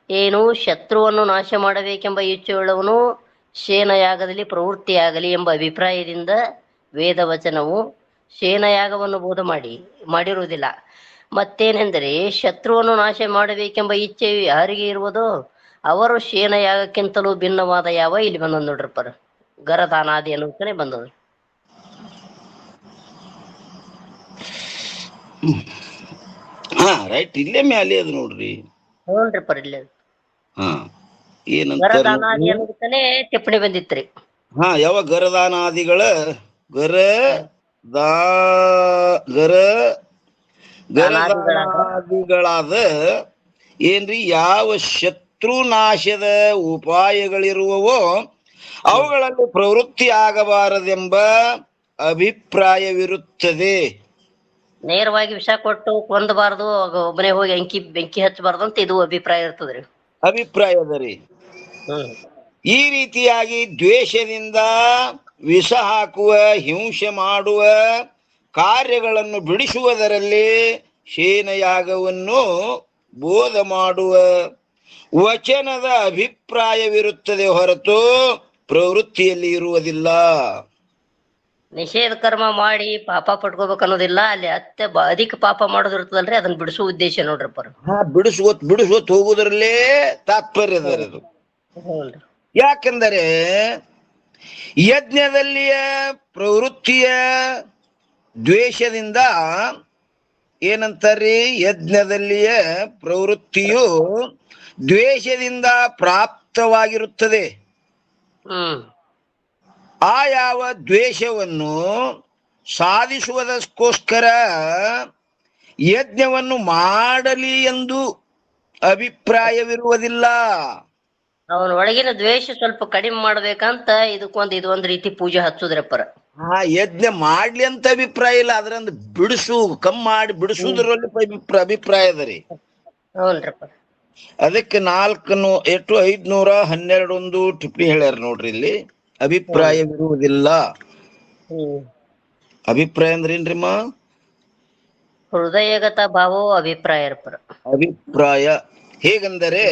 ಏನು? ಶತ್ರುವನ್ನು ನಾಶ ಮಾಡಬೇಕೆಂಬ ಇಚ್ಛೆಯುಳ್ಳವನು ಶೇನಯಾಗದಲ್ಲಿ ಪ್ರವೃತ್ತಿಯಾಗಲಿ ಎಂಬ ಅಭಿಪ್ರಾಯದಿಂದ ವೇದವಚನವು ಶೇನಯಾಗವನ್ನು ಬೋಧ ಮಾಡಿರುವುದಿಲ್ಲ. ಮತ್ತೇನೆಂದರೆ, ಶತ್ರುವನ್ನು ನಾಶ ಮಾಡಬೇಕೆಂಬ ಇಚ್ಛೆ ಯಾರಿಗೆ ಇರುವುದೋ ಅವರು ಶೇನಯಾಗಕ್ಕಿಂತಲೂ ಭಿನ್ನವಾದ ಯಾವ ಇಲ್ಲಿ ಬಂದದ್ ನೋಡ್ರಪ್ಪ. ಗರದಾನಾದಿ ಅನ್ನೋದಕ್ಕೆ ಬಂದದ. ರೈಟ್, ಇಲ್ಲೇ ಮ್ಯಾಲೆ ಅದು ನೋಡ್ರಿ. ಹ್ಞೂನ್ರಿಪ್ಪ, ಇಲ್ಲೇ ಏನಂತ ಗರದಾನಾದಿ ಅನ್ನೋದಕ್ಕನೆ ಟಿಪ್ಪಣಿ ಬಂದಿತ್ರಿ. ಯಾವ ಗರದಾನಾದಿಗಳ ಗರದಾನಾದಿಗಳಾದ ಏನ್ರಿ? ಯಾವ ಶತ್ರುನಾಶದ ಉಪಾಯಗಳಿರುವವೋ ಅವುಗಳಲ್ಲಿ ಪ್ರವೃತ್ತಿ ಆಗಬಾರದೆಂಬ ಅಭಿಪ್ರಾಯವಿರುತ್ತದೆ. ನೇರವಾಗಿ ವಿಷ ಕೊಟ್ಟು ಕೊಂದಬಾರ್ದು, ಒಬ್ಬನೇ ಹೋಗಿ ಬೆಂಕಿ ಹಚ್ಚಬಾರ್ದು ಅಂತ ಇದು ಅಭಿಪ್ರಾಯ ಇರ್ತದ್ರಿ. ಅಭಿಪ್ರಾಯದ ರೀ. ಈ ರೀತಿಯಾಗಿ ದ್ವೇಷದಿಂದ ವಿಷ ಹಾಕುವ, ಹಿಂಸೆ ಮಾಡುವ ಕಾರ್ಯಗಳನ್ನು ಬಿಡಿಸುವುದರಲ್ಲಿ ಶೇನಯಾಗವನ್ನು ಬೋಧ ಮಾಡುವ ವಚನದ ಅಭಿಪ್ರಾಯವಿರುತ್ತದೆ ಹೊರತು ಪ್ರವೃತ್ತಿಯಲ್ಲಿ ಇರುವುದಿಲ್ಲ. ನಿಷೇಧ ಕರ್ಮ ಮಾಡಿ ಪಾಪ ಪಟ್ಕೋಬೇಕು ಅನ್ನೋದಿಲ್ಲ. ಅಲ್ಲಿ ಅಧಿಕ ಪಾಪ ಮಾಡೋದು ಇರ್ತದಲ್ರಿ, ಅದನ್ನ ಬಿಡಿಸುವ ಉದ್ದೇಶ ನೋಡ್ರಪ್ಪ. ಬಿಡಿಸುವತ್ ಹೋಗುವುದರಲ್ಲೇ ತಾತ್ಪರ್ಯ ಅದು. ಯಾಕೆಂದರೆ ಯಜ್ಞದಲ್ಲಿಯ ಪ್ರವೃತ್ತಿಯ ದ್ವೇಷದಿಂದ ಏನಂತಾರ್ರಿ? ಯಜ್ಞದಲ್ಲಿಯ ಪ್ರವೃತ್ತಿಯು ದ್ವೇಷದಿಂದ ಪ್ರಾಪ್ತವಾಗಿರುತ್ತದೆ. ಯಾವ ದ್ವೇಷವನ್ನು ಸಾಧಿಸುವುದಕ್ಕೋಸ್ಕರ ಯಜ್ಞವನ್ನು ಮಾಡಲಿ ಎಂದು ಅಭಿಪ್ರಾಯವಿರುವುದಿಲ್ಲ. ಅವನ ಒಳಗಿನ ದ್ವೇಷ ಸ್ವಲ್ಪ ಕಡಿಮೆ ಮಾಡ್ಬೇಕಂತ ಇದೊಂದ್ ರೀತಿ ಪೂಜೆ ಹಚ್ಚುದ್ರಪ್ಪರ. ಯಜ್ಞ ಮಾಡ್ಲಿ ಅಂತ ಅಭಿಪ್ರಾಯ ಇಲ್ಲ, ಅದ್ರಂದ ಕಮ್ಮಿ ಮಾಡಿ ಬಿಡಿಸುವುದರಲ್ಲಿ ಅಭಿಪ್ರಾಯ ಅದ ರೀ. ಹೌನ್ರಪ್ಪ. ಅದಕ್ಕೆ 512 ಟಿಪ್ಪಣಿ ಹೇಳ್ಯಾರ ನೋಡ್ರಿ. ಇಲ್ಲಿ ಅಭಿಪ್ರಾಯವಿರುವುದಿಲ್ಲ. ಅಭಿಪ್ರಾಯ ಅಂದ್ರೆ ಏನ್ರಿಮ್ಮ? ಹೃದಯಗತ ಭಾವೋ ಅಭಿಪ್ರಾಯ. ಅಭಿಪ್ರಾಯ ಹೇಗಂದರೆ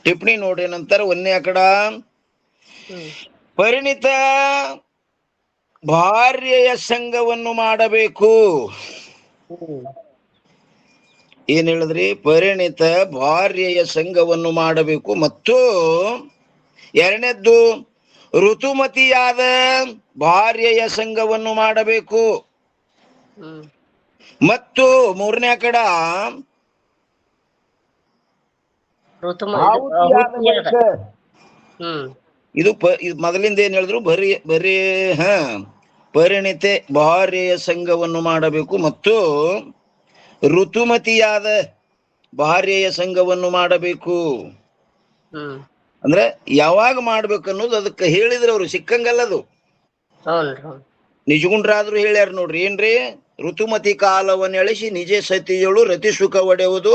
ಟಿಪ್ಪಣಿ ನೋಡ್ರಿ. ನಂತರ 1ನೇ ಅಕಡ ಪರಿಣಿತ ಭಾರ್ಯೆಯ ಸಂಘವನ್ನು ಮಾಡಬೇಕು. ಏನ್ ಹೇಳಿದ್ರಿ? ಪರಿಣಿತ ಭಾರ್ಯೆಯ ಸಂಘವನ್ನು ಮಾಡಬೇಕು. ಮತ್ತು 2ನೇದ್ದು ಋತುಮತಿಯಾದ ಭಾರ್ಯೆಯ ಸಂಘವನ್ನು ಮಾಡಬೇಕು. ಮತ್ತು 3ನೇ ಅಕಡ ಇದು ಮೊದಲಿಂದ ಏನ್ ಹೇಳಿದ್ರು ಬರೀ ಪರಿಣಿತೆ ಭಾರ್ಯೆಯ ಸಂಘವನ್ನು ಮಾಡಬೇಕು ಮತ್ತು ಋತುಮತಿಯಾದ ಭಾರ್ಯೆಯ ಸಂಘವನ್ನು ಮಾಡಬೇಕು. ಅಂದ್ರೆ ಯಾವಾಗ ಮಾಡ್ಬೇಕು ಅನ್ನೋದು ಅದಕ್ಕೆ ಹೇಳಿದ್ರು ಅವ್ರು, ಸಿಕ್ಕಂಗಲ್ಲದು. ನಿಜಗುಂಡ್ರಾದ್ರು ಹೇಳ್ಯಾರ ನೋಡ್ರಿ, ಏನ್ರಿ? ಋತುಮತಿ ಕಾಲವನ್ನು ಎಳಿಸಿ ನಿಜ ಸತಿಯಳು ರತಿ ಸುಖ ಒಡೆಯುವುದು,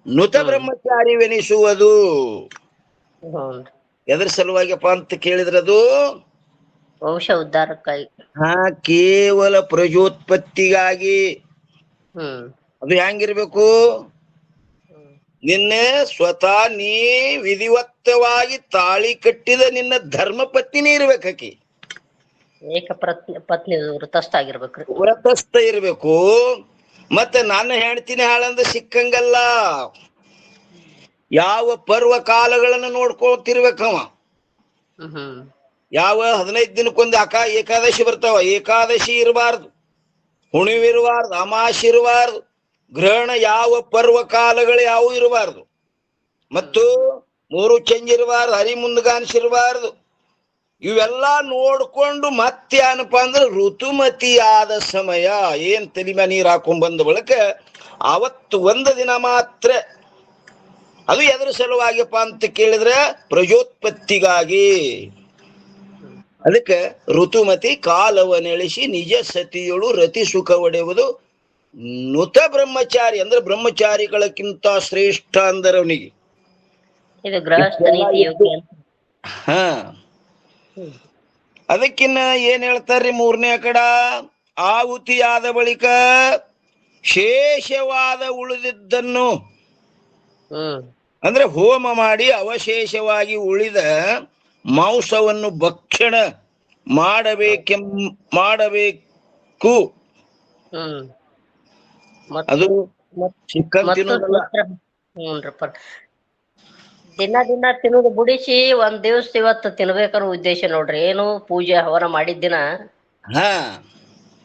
ನುತ ಬ್ರಹ್ಮಚಾರಿವೆನಿಸುವುದು. ಎದ್ರ ಸಲುವಾಗಿಪ್ಪ ಅಂತ ಕೇಳಿದ್ರದು ವಂಶ ಉದ್ಧಾರಕ್ಕಾಗಿ. ಕೇವಲ ಪ್ರಜೋತ್ಪತ್ತಿಗಾಗಿ. ಅದು ಹೆಂಗಿರ್ಬೇಕು? ನಿನ್ನೆ ಸ್ವತಃ ನೀ ವಿಧಿವತ್ತವಾಗಿ ತಾಳಿ ಕಟ್ಟಿದ ನಿನ್ನ ಧರ್ಮ ಪತ್ನಿನೇ ಇರ್ಬೇಕಾಕಿ, ಏಕ ಪತ್ನಿ ವ್ರತಸ್ಥ ಆಗಿರ್ಬೇಕ್ರಿ, ವ್ರತಸ್ಥ ಇರ್ಬೇಕು. ಮತ್ತೆ ನಾನು ಹೆಣ್ತೀನಿ ಹಾಳಂದ ಸಿಕ್ಕಂಗಲ್ಲ. ಯಾವ ಪರ್ವ ಕಾಲಗಳನ್ನು ನೋಡ್ಕೊಳ್ತಿರ್ಬೇಕವ. ಯಾವ 15 ದಿನಕ್ಕೊಂದು ಏಕಾದಶಿ ಬರ್ತಾವ, ಏಕಾದಶಿ ಇರಬಾರ್ದು, ಹುಣಿವು ಇರಬಾರ್ದು, ಅಮಾಶಿ ಇರಬಾರ್ದು, ಗ್ರಹಣ ಯಾವ ಪರ್ವ ಕಾಲಗಳು ಯಾವ ಇರಬಾರ್ದು, ಮತ್ತು 3 ಚಂಜ್ ಇರಬಾರ್ದು, ಹರಿ ಮುಂದಗಾನಿಸಿರಬಾರ್ದು. ಇವೆಲ್ಲ ನೋಡ್ಕೊಂಡು ಮತ್ತೆ ಏನಪ್ಪಾ ಅಂದ್ರೆ ಋತುಮತಿಯಾದ ಸಮಯ ಏನ್ ತಲಿಮ ನೀರ್ ಹಾಕೊಂಡ್ ಬಂದ ಬಳಿಕ ಅವತ್ತು ಒಂದು ದಿನ ಮಾತ್ರ. ಅದು ಎದ್ರ ಸಲುವಾಗಿಪ್ಪ ಅಂತ ಕೇಳಿದ್ರೆ ಪ್ರಜೋತ್ಪತ್ತಿಗಾಗಿ. ಅದಕ್ಕೆ ಋತುಮತಿ ಕಾಲವನ್ನೆಳಿಸಿ ನಿಜ ಸತಿಯಳು ರತಿ ಸುಖ ಒಡೆಯುವುದು, ನುತ ಬ್ರಹ್ಮಚಾರಿ ಅಂದ್ರೆ ಬ್ರಹ್ಮಚಾರಿಗಳಕ್ಕಿಂತ ಶ್ರೇಷ್ಠ ಅಂದರೆ ಅವನಿಗೆ. ಅದಕ್ಕಿನ್ನ ಏನ್ ಹೇಳ್ತಾರ್ರಿ 3ನೇ ಕಡ, ಆಹುತಿಯಾದ ಬಳಿಕ ಶೇಷವಾದ ಉಳಿದಿದ್ದನ್ನು ಅಂದ್ರೆ ಹೋಮ ಮಾಡಿ ಅವಶೇಷವಾಗಿ ಉಳಿದ ಮಾಂಸವನ್ನು ಭಕ್ಷಣ ಮಾಡಬೇಕು. ಅದು ಚಿಕನ್ ತಿನ್ನೋದಲ್ಲ. ದಿನ ತಿನ್ನೋದು ಬಿಡಿಸಿ ಒಂದ್ ದಿವ್ಸ ಇವತ್ತು ತಿನ್ಬೇಕನ್ನೋ ಉದ್ದೇಶ ನೋಡ್ರಿ. ಏನು ಪೂಜೆ ಹವನ ಮಾಡಿದ ದಿನ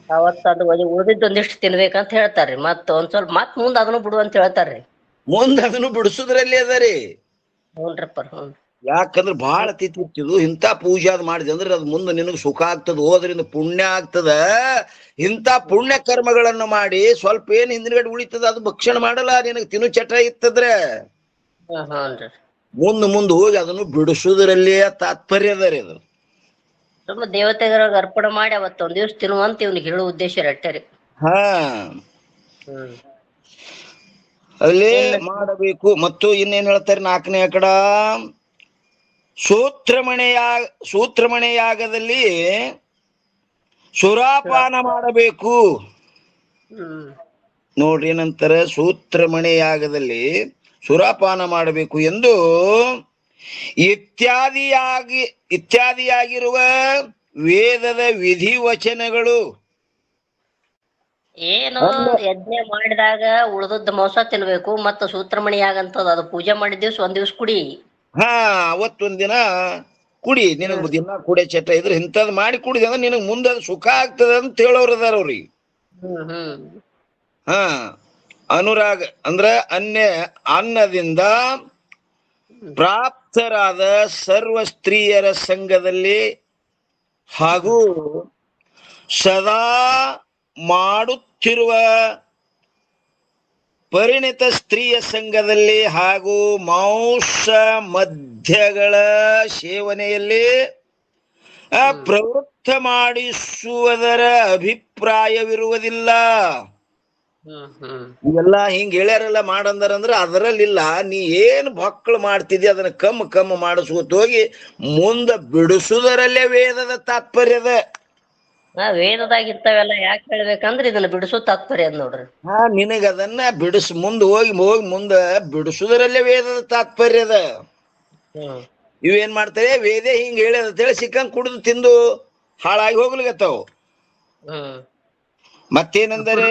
ಅವತ್ತ ಅದು ಉಳಿದಿದ್ದು ಒಂದಿಷ್ಟು ತಿನ್ಬೇಕಂತ ಹೇಳ್ತಾರ್ರಿ. ಮತ್ ಒಂದ್ ಸ್ವಲ್ಪ ಮತ್ ಮುಂದ್ ಅದನ್ನು ಬಿಡು ಅಂತ ಹೇಳ್ತಾರ್ರಿ. ಮುಂದ್ ಅದನ್ನು ಬಿಡಿಸುದ್ರಲ್ಲಿ ಅದರಿ. ಹ್ಞೂ. ಯಾಕಂದ್ರೆ ಬಹಳ ತಿತ್ತಿದ್ದು ಇಂಥ ಪೂಜೆ ಅದ್ ಮಾಡಿದೆ ಅಂದ್ರೆ ಅದ್ ಮುಂದೆ ನಿನಗ್ ಸುಖ ಆಗ್ತದ, ಹೋದ್ರಿಂದ ಪುಣ್ಯ ಆಗ್ತದ. ಇಂಥ ಪುಣ್ಯ ಕರ್ಮಗಳನ್ನು ಮಾಡಿ ಸ್ವಲ್ಪ ಏನ್ ಹಿಂದ್ಗಡೆ ಉಳಿತದ ಅದು ಭಕ್ಷಣೆ ಮಾಡಲ್ಲ, ನಿನಗ್ ತಿನ್ನು ಚಟ ಇತ್ತದ್ರೆ ಮುಂದ್ ಹೋಗಿ ಅದನ್ನು ಬಿಡಿಸುವುದರಲ್ಲಿಯೇ ತಾತ್ಪರ್ಯ ಅದ ರೀ. ಅದು ತುಂಬ ದೇವತೆಗಳಿಗೆ ಅರ್ಪಣೆ ಮಾಡಿ ಅವತ್ತು ಒಂದ್ ದಿವ್ಸ ತಿನ್ನುವಂತ ಇವ್ನಿಗೆ ಹೇಳೋ ಉದ್ದೇಶ ರಟ್ಟರಿ. ಅಲ್ಲೇ ಮಾಡಬೇಕು. ಮತ್ತು ಇನ್ನೇನ್ ಹೇಳ್ತಾರೆ 4ನೇ ಕಡ, ಸೂತ್ರಮಣೆಯಾಗದಲ್ಲಿ ಸುರಾಪಾನ ಮಾಡಬೇಕು. ನೋಡ್ರಿ ಏನಂತಾರೆ, ಸೂತ್ರಮಣೆಯಾಗದಲ್ಲಿ ಸುರಾಪಾನ ಮಾಡಬೇಕು ಎಂದು ಇತ್ಯಾದಿಯಾಗಿರುವ ವೇದದ ವಿಧಿವಚನಗಳು. ಏನು ಯಜ್ಞ ಮಾಡಿದಾಗ ಉಳಿದದ್ದು ಮಾಂಸ ತಿನ್ಬೇಕು, ಮತ್ತ ಸೂತ್ರಮಣಿಯಾಗಂತದ ಅದು ಪೂಜೆ ಮಾಡಿದ ದಿವ್ಸ ಒಂದ್ ದಿವ್ಸ ಕುಡಿ. ಅವತ್ತೊಂದ್ ದಿನ ಕುಡಿ. ನಿನಗ್ ದಿನ ಕುಡಿಯ ಚಟ ಇದ್ರೆ ಇಂಥದ್ ಮಾಡಿ ಕುಡಿದ ಅಂದ್ರೆ ನಿನಗ್ ಮುಂದೆ ಸುಖ ಆಗ್ತದ ಅಂತ ಹೇಳೋರ್ ಅದಾರ ಅವ್ರಿಗೆ. ಅನುರಾಗ ಅಂದ್ರ ಅನ್ನದಿಂದ ಪ್ರಾಪ್ತರಾದ ಸರ್ವ ಸ್ತ್ರೀಯರ ಸಂಘದಲ್ಲಿ ಹಾಗೂ ಸದಾ ಮಾಡುತ್ತಿರುವ ಪರಿಣಿತ ಸ್ತ್ರೀಯ ಸಂಘದಲ್ಲಿ ಹಾಗೂ ಮಾಂಸ ಮದ್ಯಗಳ ಸೇವನೆಯಲ್ಲಿ ಪ್ರವೃತ್ತ ಮಾಡಿಸುವುದರ ಅಭಿಪ್ರಾಯವಿರುವುದಿಲ್ಲ. ಇವೆಲ್ಲ ಹಿಂಗ್ ಹೇಳ್ಯಾರಲ್ಲ ಮಾಡಂದಾರಂದ್ರ ಅದರಲ್ಲಿಲ್ಲ. ನೀ ಏನ್ ಮಕ್ಕಳು ಮಾಡ್ತಿದ್ದಿ ಅದನ್ನ ಕಮ್ಮಿ ಮಾಡಿಸ್ಕೊತ ಹೋಗಿ ಮುಂದ ಬಿಡಿಸುವುದರಲ್ಲೇ ವೇದದ ತಾತ್ಪರ್ಯದ. ವೇದದಾಗ ಇರ್ತಾವೆಲ್ಲ ಯಾಕೆ ಹೇಳ್ಬೇಕಂದ್ರೆ ಇದನ್ನ ಬಿಡಿಸೋ ತಾತ್ಪರ್ಯ ಅದ್ ನೋಡ್ರಿ. ನಿನಗ ಅದನ್ನ ಮುಂದ ಹೋಗಿ ಮುಂದ ಬಿಡಿಸುವುದರಲ್ಲೇ ವೇದದ ತಾತ್ಪರ್ಯದ. ಇವೇನ್ ಮಾಡ್ತಾರೆ, ವೇದ ಹಿಂಗ್ ಹೇಳ್ಯದ ಹೇಳಿ ಸಿಕ್ಕಂಗ್ ಕುಡಿದು ತಿಂದು ಹಾಳಾಗಿ ಹೋಗ್ಲಿಗತ್ತಾವ. ಮತ್ತೇನಂದರೆ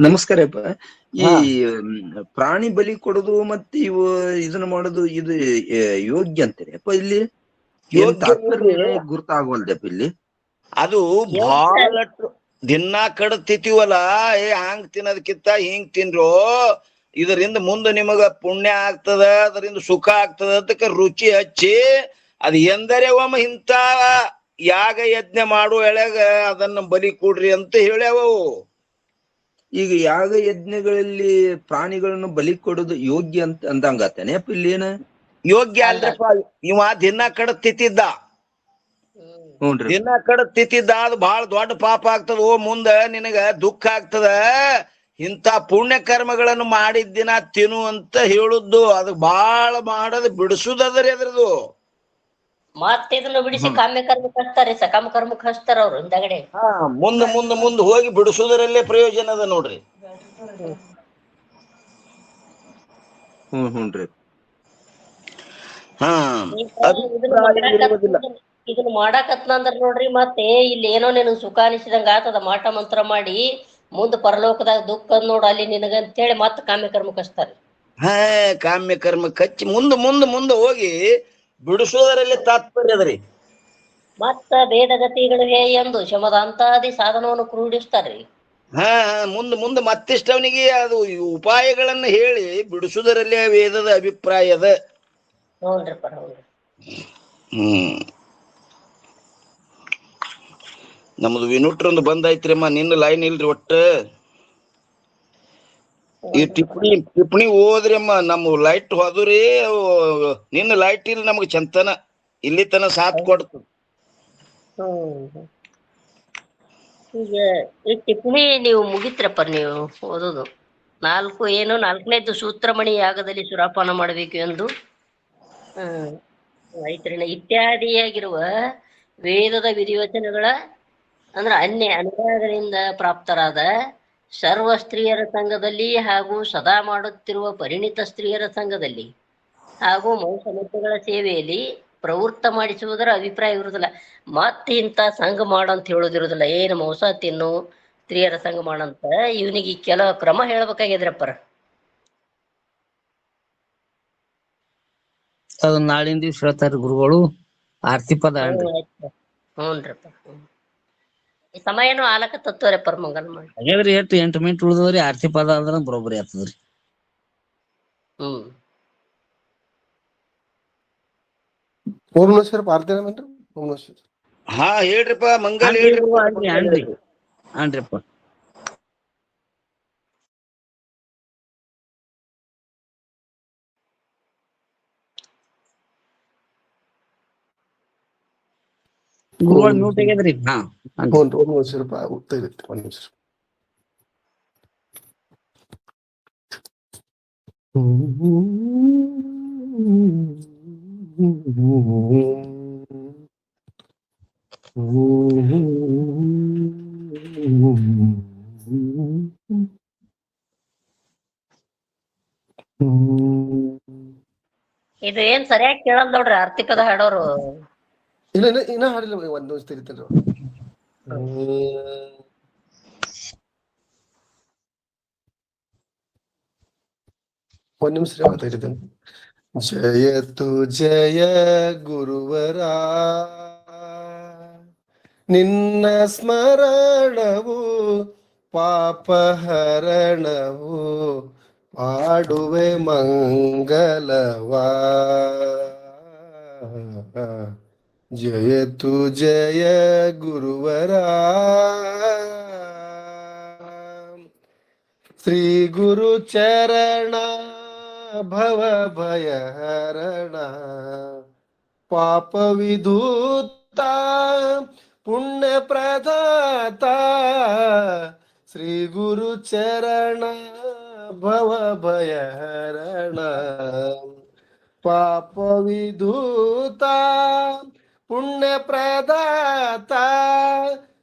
ನಮಸ್ಕಾರಪ್ಪ. ಈ ಪ್ರಾಣಿ ಬಲಿ ಕೊಡುದು ಮತ್ತೆ ಇವು ಇದನ್ನ ಮಾಡೋದು ಇದು ಯೋಗ್ಯ ಅಂತೀರಿ ಅಪ್ಪ? ಇಲ್ಲಿ ಗುರ್ತಾಗವಲ್ದಪ್ಪ ಇಲ್ಲಿ. ಅದು ಬಹಳಷ್ಟು ದಿನ ಕಡ್ತಿವಲ್ಲ, ಹಂಗ್ ತಿನ್ನೋದಕ್ಕಿಂತ ಹಿಂಗ್ ತಿನ್ರೋ, ಇದರಿಂದ ಮುಂದೆ ನಿಮಗ ಪುಣ್ಯ ಆಗ್ತದ, ಅದರಿಂದ ಸುಖ ಆಗ್ತದ ಅದಕ್ಕೆ ರುಚಿ ಹಚ್ಚಿ ಅದು ಎಂದರೆ ಒಮ್ಮ ಇಂಥ ಯಾಗ ಯಜ್ಞ ಮಾಡುವ ಎಳೆಗ ಅದನ್ನ ಬಲಿ ಕೊಡ್ರಿ ಅಂತ ಹೇಳ್ಯಾವವು. ಈಗ ಯಾಗ ಯಜ್ಞಗಳಲ್ಲಿ ಪ್ರಾಣಿಗಳನ್ನು ಬಲಿ ಕೊಡೋದು ಯೋಗ್ಯ ಅಂತ ಅಂದಂಗತ್ತೇನೆ ಇಲ್ಲಿ ಏನ ಯೋಗ್ಯ ಅಲ್ರಪ್ಪ. ಇವ ದಿನ ಕಡತಿದ್ದ, ಹ್ಞೂನ್ರಿ. ದಿನ ಕಡತಿದ್ದ, ಅದು ಬಹಳ ದೊಡ್ಡ ಪಾಪ ಆಗ್ತದ. ಮುಂದ ನಿನಗ ದುಃಖ ಆಗ್ತದ. ಇಂಥ ಪುಣ್ಯ ಕರ್ಮಗಳನ್ನು ಮಾಡಿದ್ದಿನ ತಿನ್ನು ಅಂತ ಹೇಳುದು. ಅದು ಬಹಳ ಮಾಡೋದು ಬಿಡಿಸುದದ್ರಿ ಅದ್ರದು. ಮತ್ತೆ ಇದನ್ನ ಬಿಡಿಸಿ ಕಾಮ್ಯ ಕರ್ಮಕ್ಕೆ ಹಚ್ತಾರೆ, ಸಕಾಮ ಕರ್ಮಕ್ಕೆ ಹಚ್ತಾರ ಅವ್ರು ಹಿಂದಗಡೆ. ಮುಂದೆ ಹೋಗಿ ಬಿಡಿಸುವುದರಲ್ಲೇ ಪ್ರಯೋಜನ ಅದ ನೋಡ್ರಿ. ಹ್ಞೂನ್ರಿ. ಇದನ್ನ ಮಾಡಾಕತ್ನಂದ್ರ ನೋಡ್ರಿ, ಮತ್ತೆ ಇಲ್ಲಿ ಏನೋ ನಿನಗ್ ಸುಖ ಅನಿಸಿದಂಗ ಆತದ, ಮಾಟ ಮಂತ್ರ ಮಾಡಿ ಮುಂದ್ ಪರಲೋಕದಾಗ ದುಃಖ ನೋಡ ಅಲ್ಲಿ ನಿನಗ ಅಂತೇಳಿ ಮತ್ತ ಕಾಮ್ಯ ಕರ್ಮಕ್ಕೆ ಹಚ್ತಾರೆ. ಕಾಮ್ಯ ಕರ್ಮ ಕಚ್ಚಿ ಮುಂದೆ ಹೋಗಿ ಬಿಡಿಸೋದರಲ್ಲಿ ತಾತ್ಪರ್ಯ ಅದರಿ. ಮತ್ತ ಭೇದಗತಿಗಳು ಹೇ ಎಂದು ಶಮದ ಅಂತಾದಿ ಸಾಧನವನ್ನು ಕ್ರೋಢಿಸ್ತಾರ್ರಿ. ಮುಂದೆ ಮತ್ತಿಷ್ಟವನಿಗೆ ಅದು ಉಪಾಯಗಳನ್ನ ಹೇಳಿ ಬಿಡಿಸುವುದರಲ್ಲೇ ವೇದದ ಅಭಿಪ್ರಾಯದ. ಹೌದ್ರಿಪ್ಪ, ಹೌದ್ರಿ. ನಮ್ದು ವಿನುಟ್ರೊಂದು ಬಂದಾಯ್ತ್ರಿಮ್ಮ. ನಿನ್ನ ಲೈನ್ ಇಲ್ರಿ ಒಟ್ಟ. ಈ ಟಿಪ್ಪಣಿ ಹೋದ್ರಿ ಅಮ್ಮ. ನಮ್ಮ ಲೈಟ್ ಹೋದ್ರಿ, ನಿನ್ನ ಲೈಟ್ ಇಲ್ಲ ನಮಗ್ ಚಂತನ ಇಲ್ಲಿ ತನ ಸಾಥ್ ಕೊಡ್ತು. ಈಗ ಈ ಟಿಪ್ಪಣಿ ನೀವು ಮುಗಿತ್ರಪ್ಪ, ನೀವು ಓದೋದು ನಾಲ್ಕನೇದು ಸೂತ್ರಮಣಿ ಯಾಗದಲ್ಲಿ ಸುರಾಪಾನ ಮಾಡಬೇಕು ಎಂದು ಐತ್ರಿನ ಇತ್ಯಾದಿಯಾಗಿರುವ ವೇದದ ವಿಧಿವಚನಗಳ ಅಂದ್ರ ಅನ್ಯ ಅನುರಾಗದಿಂದ ಪ್ರಾಪ್ತರಾದ ಸರ್ವ ಸ್ತ್ರೀಯರ ಸಂಘದಲ್ಲಿ ಹಾಗೂ ಸದಾ ಮಾಡುತ್ತಿರುವ ಪರಿಣಿತ ಸ್ತ್ರೀಯರ ಸಂಘದಲ್ಲಿ ಹಾಗೂ ಮೌಸಮತ್ಯಗಳ ಸೇವೆಯಲ್ಲಿ ಪ್ರವೃತ್ತ ಮಾಡಿಸುವುದರ ಅಭಿಪ್ರಾಯ ಇರುವುದಿಲ್ಲ. ಮತ್ತೆ ಇಂಥ ಸಂಘ ಮಾಡಂತ ಹೇಳೋದಿರುವುದಿಲ್ಲ. ಏನು ಮೌಸ ತಿನ್ನು, ಸ್ತ್ರೀಯರ ಸಂಘ ಮಾಡಂತ ಇವನಿಗೆ ಕೆಲವು ಕ್ರಮ ಹೇಳ್ಬೇಕಾಗಿದ್ರಪ್ಪರ. ಅದು ನಾಳಿನ ದಿವ್ಸ ಹೇಳ್ತಾರ ಗುರುಗಳು. ಆರ್ತಿ ಪದ ಹ್ಞೂನ್ರಪ್ಪ. ಈ ಸಮಯನು ಆಲಕ ತತ್ವರಪ್ಪರ ಮಂಗಲ್ ಮಾಡಿ ಹಾಗಾದ್ರಿ. 8 ಮಿನಿಟ್ ಉಳಿದವ್ರಿ. ಆರ್ತಿ ಪದ ಅಂದ್ರ ಬರೋಬ್ಬರಿ ಆಗ್ತದ್ರಿ. ಓಂ ನಮಸ್ಕಾರ. ಪಾರ್ಥೇನಂತ ಓಂ ನಮಸ್ಕಾರ. ಹೇಳ್ರಿಪ್ಪ ಮಂಗಲ್ ಹೇಳ್ರಿ. ಹಾನ್ರಿಪ್ಪ. ಗುರುಗಳು ಮ್ಯೂಟ್ ಆಗ್ಯದ್ರಿ. ಓಂ ನಮಸ್ಕಾರಪ್ಪ. ಗೊತ್ತಾಗಿತ್ತು, ಒಂದ್ ನಿಮಿಷ. ಇದು ಏನ್ ಸರಿಯಾಗಿ ಕೇಳಲ್ ನೋಡ್ರಿ ಆರ್ತಿ ಪದ ಹಾಡೋರು. ಇನ್ನ ಹಾಡಿಲ್ಲ, ಒಂದ್ ನಿಮಿಷ ತೆಗಿತೇನ್ರಿ. ಒಂದ್ ನಿಮಿಷ ತೆಗಿತೇನೆ. ಜಯತು ಜಯ ಗುರುವರ, ನಿನ್ನ ಸ್ಮರಣವು ಪಾಪಹರಣವು, ಮಾಡುವೆ ಮಂಗಲವಾ. ಜಯತು ಜಯ ಗುರುವರ, ಶ್ರೀ ಗುರು ಚರಣ ಭವ ಭಯಹರಣ, ಪಾಪ ವಿಧೂತ ಪುಣ್ಯ ಪ್ರದಾತ, ಶ್ರೀ ಗುರು ಚರಣ ಭವ ಭಯಹರಣ, ಪಾಪ ವಿಧೂತ ಪುಣ್ಯ ಪ್ರದಾತ,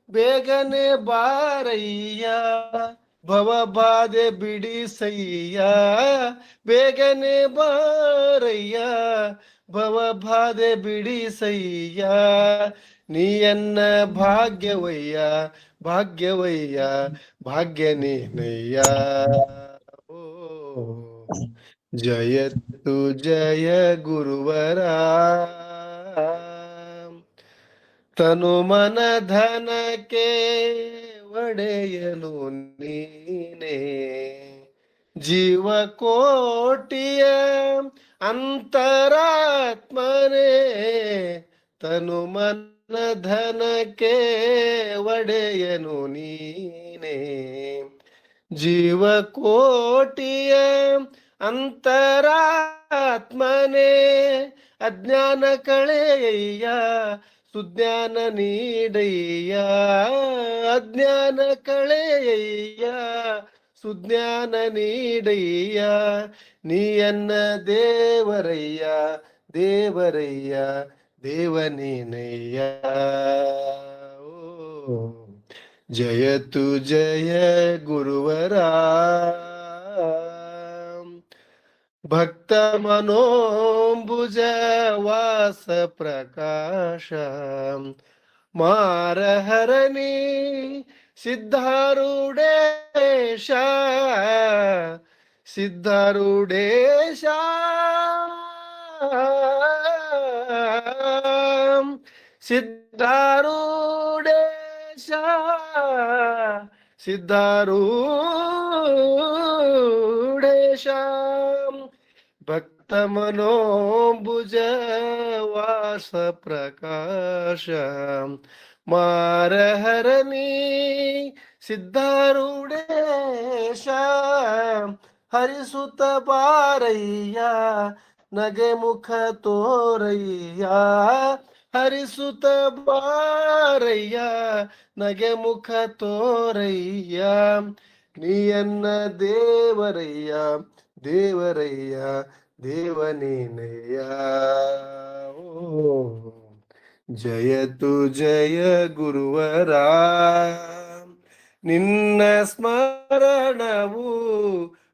ಬೇಗನೆ ಬಾರಯ್ಯ ಭವ ಬಾಧೆ ಬಿಡಿಸಯ್ಯ, ಬೇಗನೆ ಬಾರಯ್ಯ ಭವ ಬಾಧೆ ಬಿಡಿಸಯ್ಯ, ನೀಯನ್ನ ಭಾಗ್ಯವಯ್ಯ ಭಾಗ್ಯವಯ್ಯ ಭಾಗ್ಯ ನೀನಯ್ಯ. ಓ ಜಯತು ಜಯ ಗುರುವರ, ತನು ಮನ ಧನಕ್ಕೆ ಒಡೆಯನು ನೀನೇ, ಜೀವ ಕೋಟಿಯ ಅಂತರಾತ್ಮನೇ ತನು ಮನ ಧನಕ್ಕೆ ಒಡೆಯನು ನೀನೇ, ಜೀವಕೋಟಿಯ ಅಂತರಾತ್ಮನೇ, ಅಜ್ಞಾನ ಕಳೆಯಯ್ಯ ಸುಜ್ಞಾನ ನೀಡಯ್ಯ, ಅಜ್ಞಾನ ಕಳೆಯಯ್ಯ ಸುಜ್ಞಾನ ನೀಡಯ್ಯ, ನೀಯನ್ನ ದೇವರಯ್ಯ ದೇವರಯ್ಯ ದೇವನೀನಯ್ಯ. ಓ ಜಯತು ಜಯ ಗುರುವರ, ಭಕ್ತ ಮನೋಂಬುಜ ವಾಸ ಪ್ರಕಾಶ, ಮಾರಹರಣಿ ಸಿದ್ಧಾರೂಢೇಶ, ಸಿದ್ಧಾರೂಢೇಶ, ಸಿದ್ಧಾರೂಢೇಶ, ಸಿದ್ಧಾರೂಢೇಶ, ಭಕ್ತ ಮನೋಂಬುಜ ವಾಸ ಪ್ರಕಾಶ, ಮಾರಹರಣಿ ಸಿದ್ಧಾರೂಢೇಶ, ಹರಿಸುತ್ತ ಬಾರಯ್ಯ ನಗೆ ಮುಖ ತೋರಯ್ಯ, ಹರಿಸುತ್ತ ಬಾರಯ್ಯ ನಗೆ ಮುಖ ತೋರಯ್ಯ, ನೀಯನ್ನ ದೇವರಯ್ಯ ದೇವರಯ್ಯ ದೇವನೀನಯ್ಯ. ಓ ಜಯತು ಜಯ ಗುರುವರ, ನಿನ್ನ ಸ್ಮರಣವು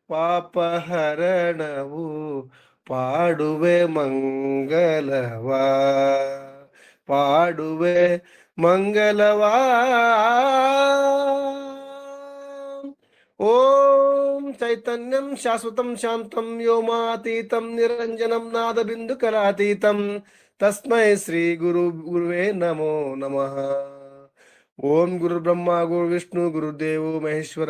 ಪಾಪಹರಣವು, ಪಾಡುವೆ ಮಂಗಲವಾ ಪಾಡುವೆ ಮಂಗಲವಾ. ಓಂ ಚೈತನ್ಯಂ ಶಾಶ್ವತಂ ಶಾಂತಂ ವ್ಯೋಮಾತೀತಂ ನಿರಂಜನಂ ನಾದ ಬಿಂದು ಕಲಾತೀತಂ, ತಸ್ಮೈ ಶ್ರೀ ಗುರುವೇ ನಮೋ ನಮಃ. ಓಂ ಗುರು ಬ್ರಹ್ಮ ಗುರು ವಿಷ್ಣು ಗುರುದೇವೋ ಮಹೇಶ್ವರ,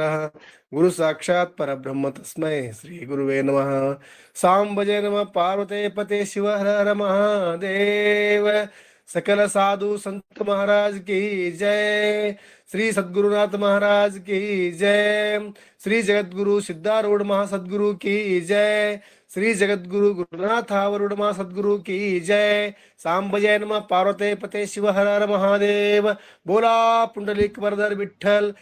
ಗುರು ಸಾಕ್ಷಾತ್ ಪರಬ್ರಹ್ಮ ತಸ್ಮೈ ಶ್ರೀ ಗುರುವೇ ನಮಃ. ಸಾಂಬಜಯ ನಮಃ ಪಾರ್ವತೆ ಪತೆ ಶಿವ ಹರ ಹರ ಮಹಾದೇವ. सकल साधु संत महाराज की जय, श्री सद्गुरुनाथ महाराज की जय, श्री जगतगुरु सिद्धारूढ़ महासद्गुरु की जय, श्री जगतगुरु गुरुनाथ आवरूढ़ महासद्गुरु की जय. सांबजय नमः पार्वते पते शिव हर हर महादेव. बोला पुंडलिक वरदर विठ्ठल.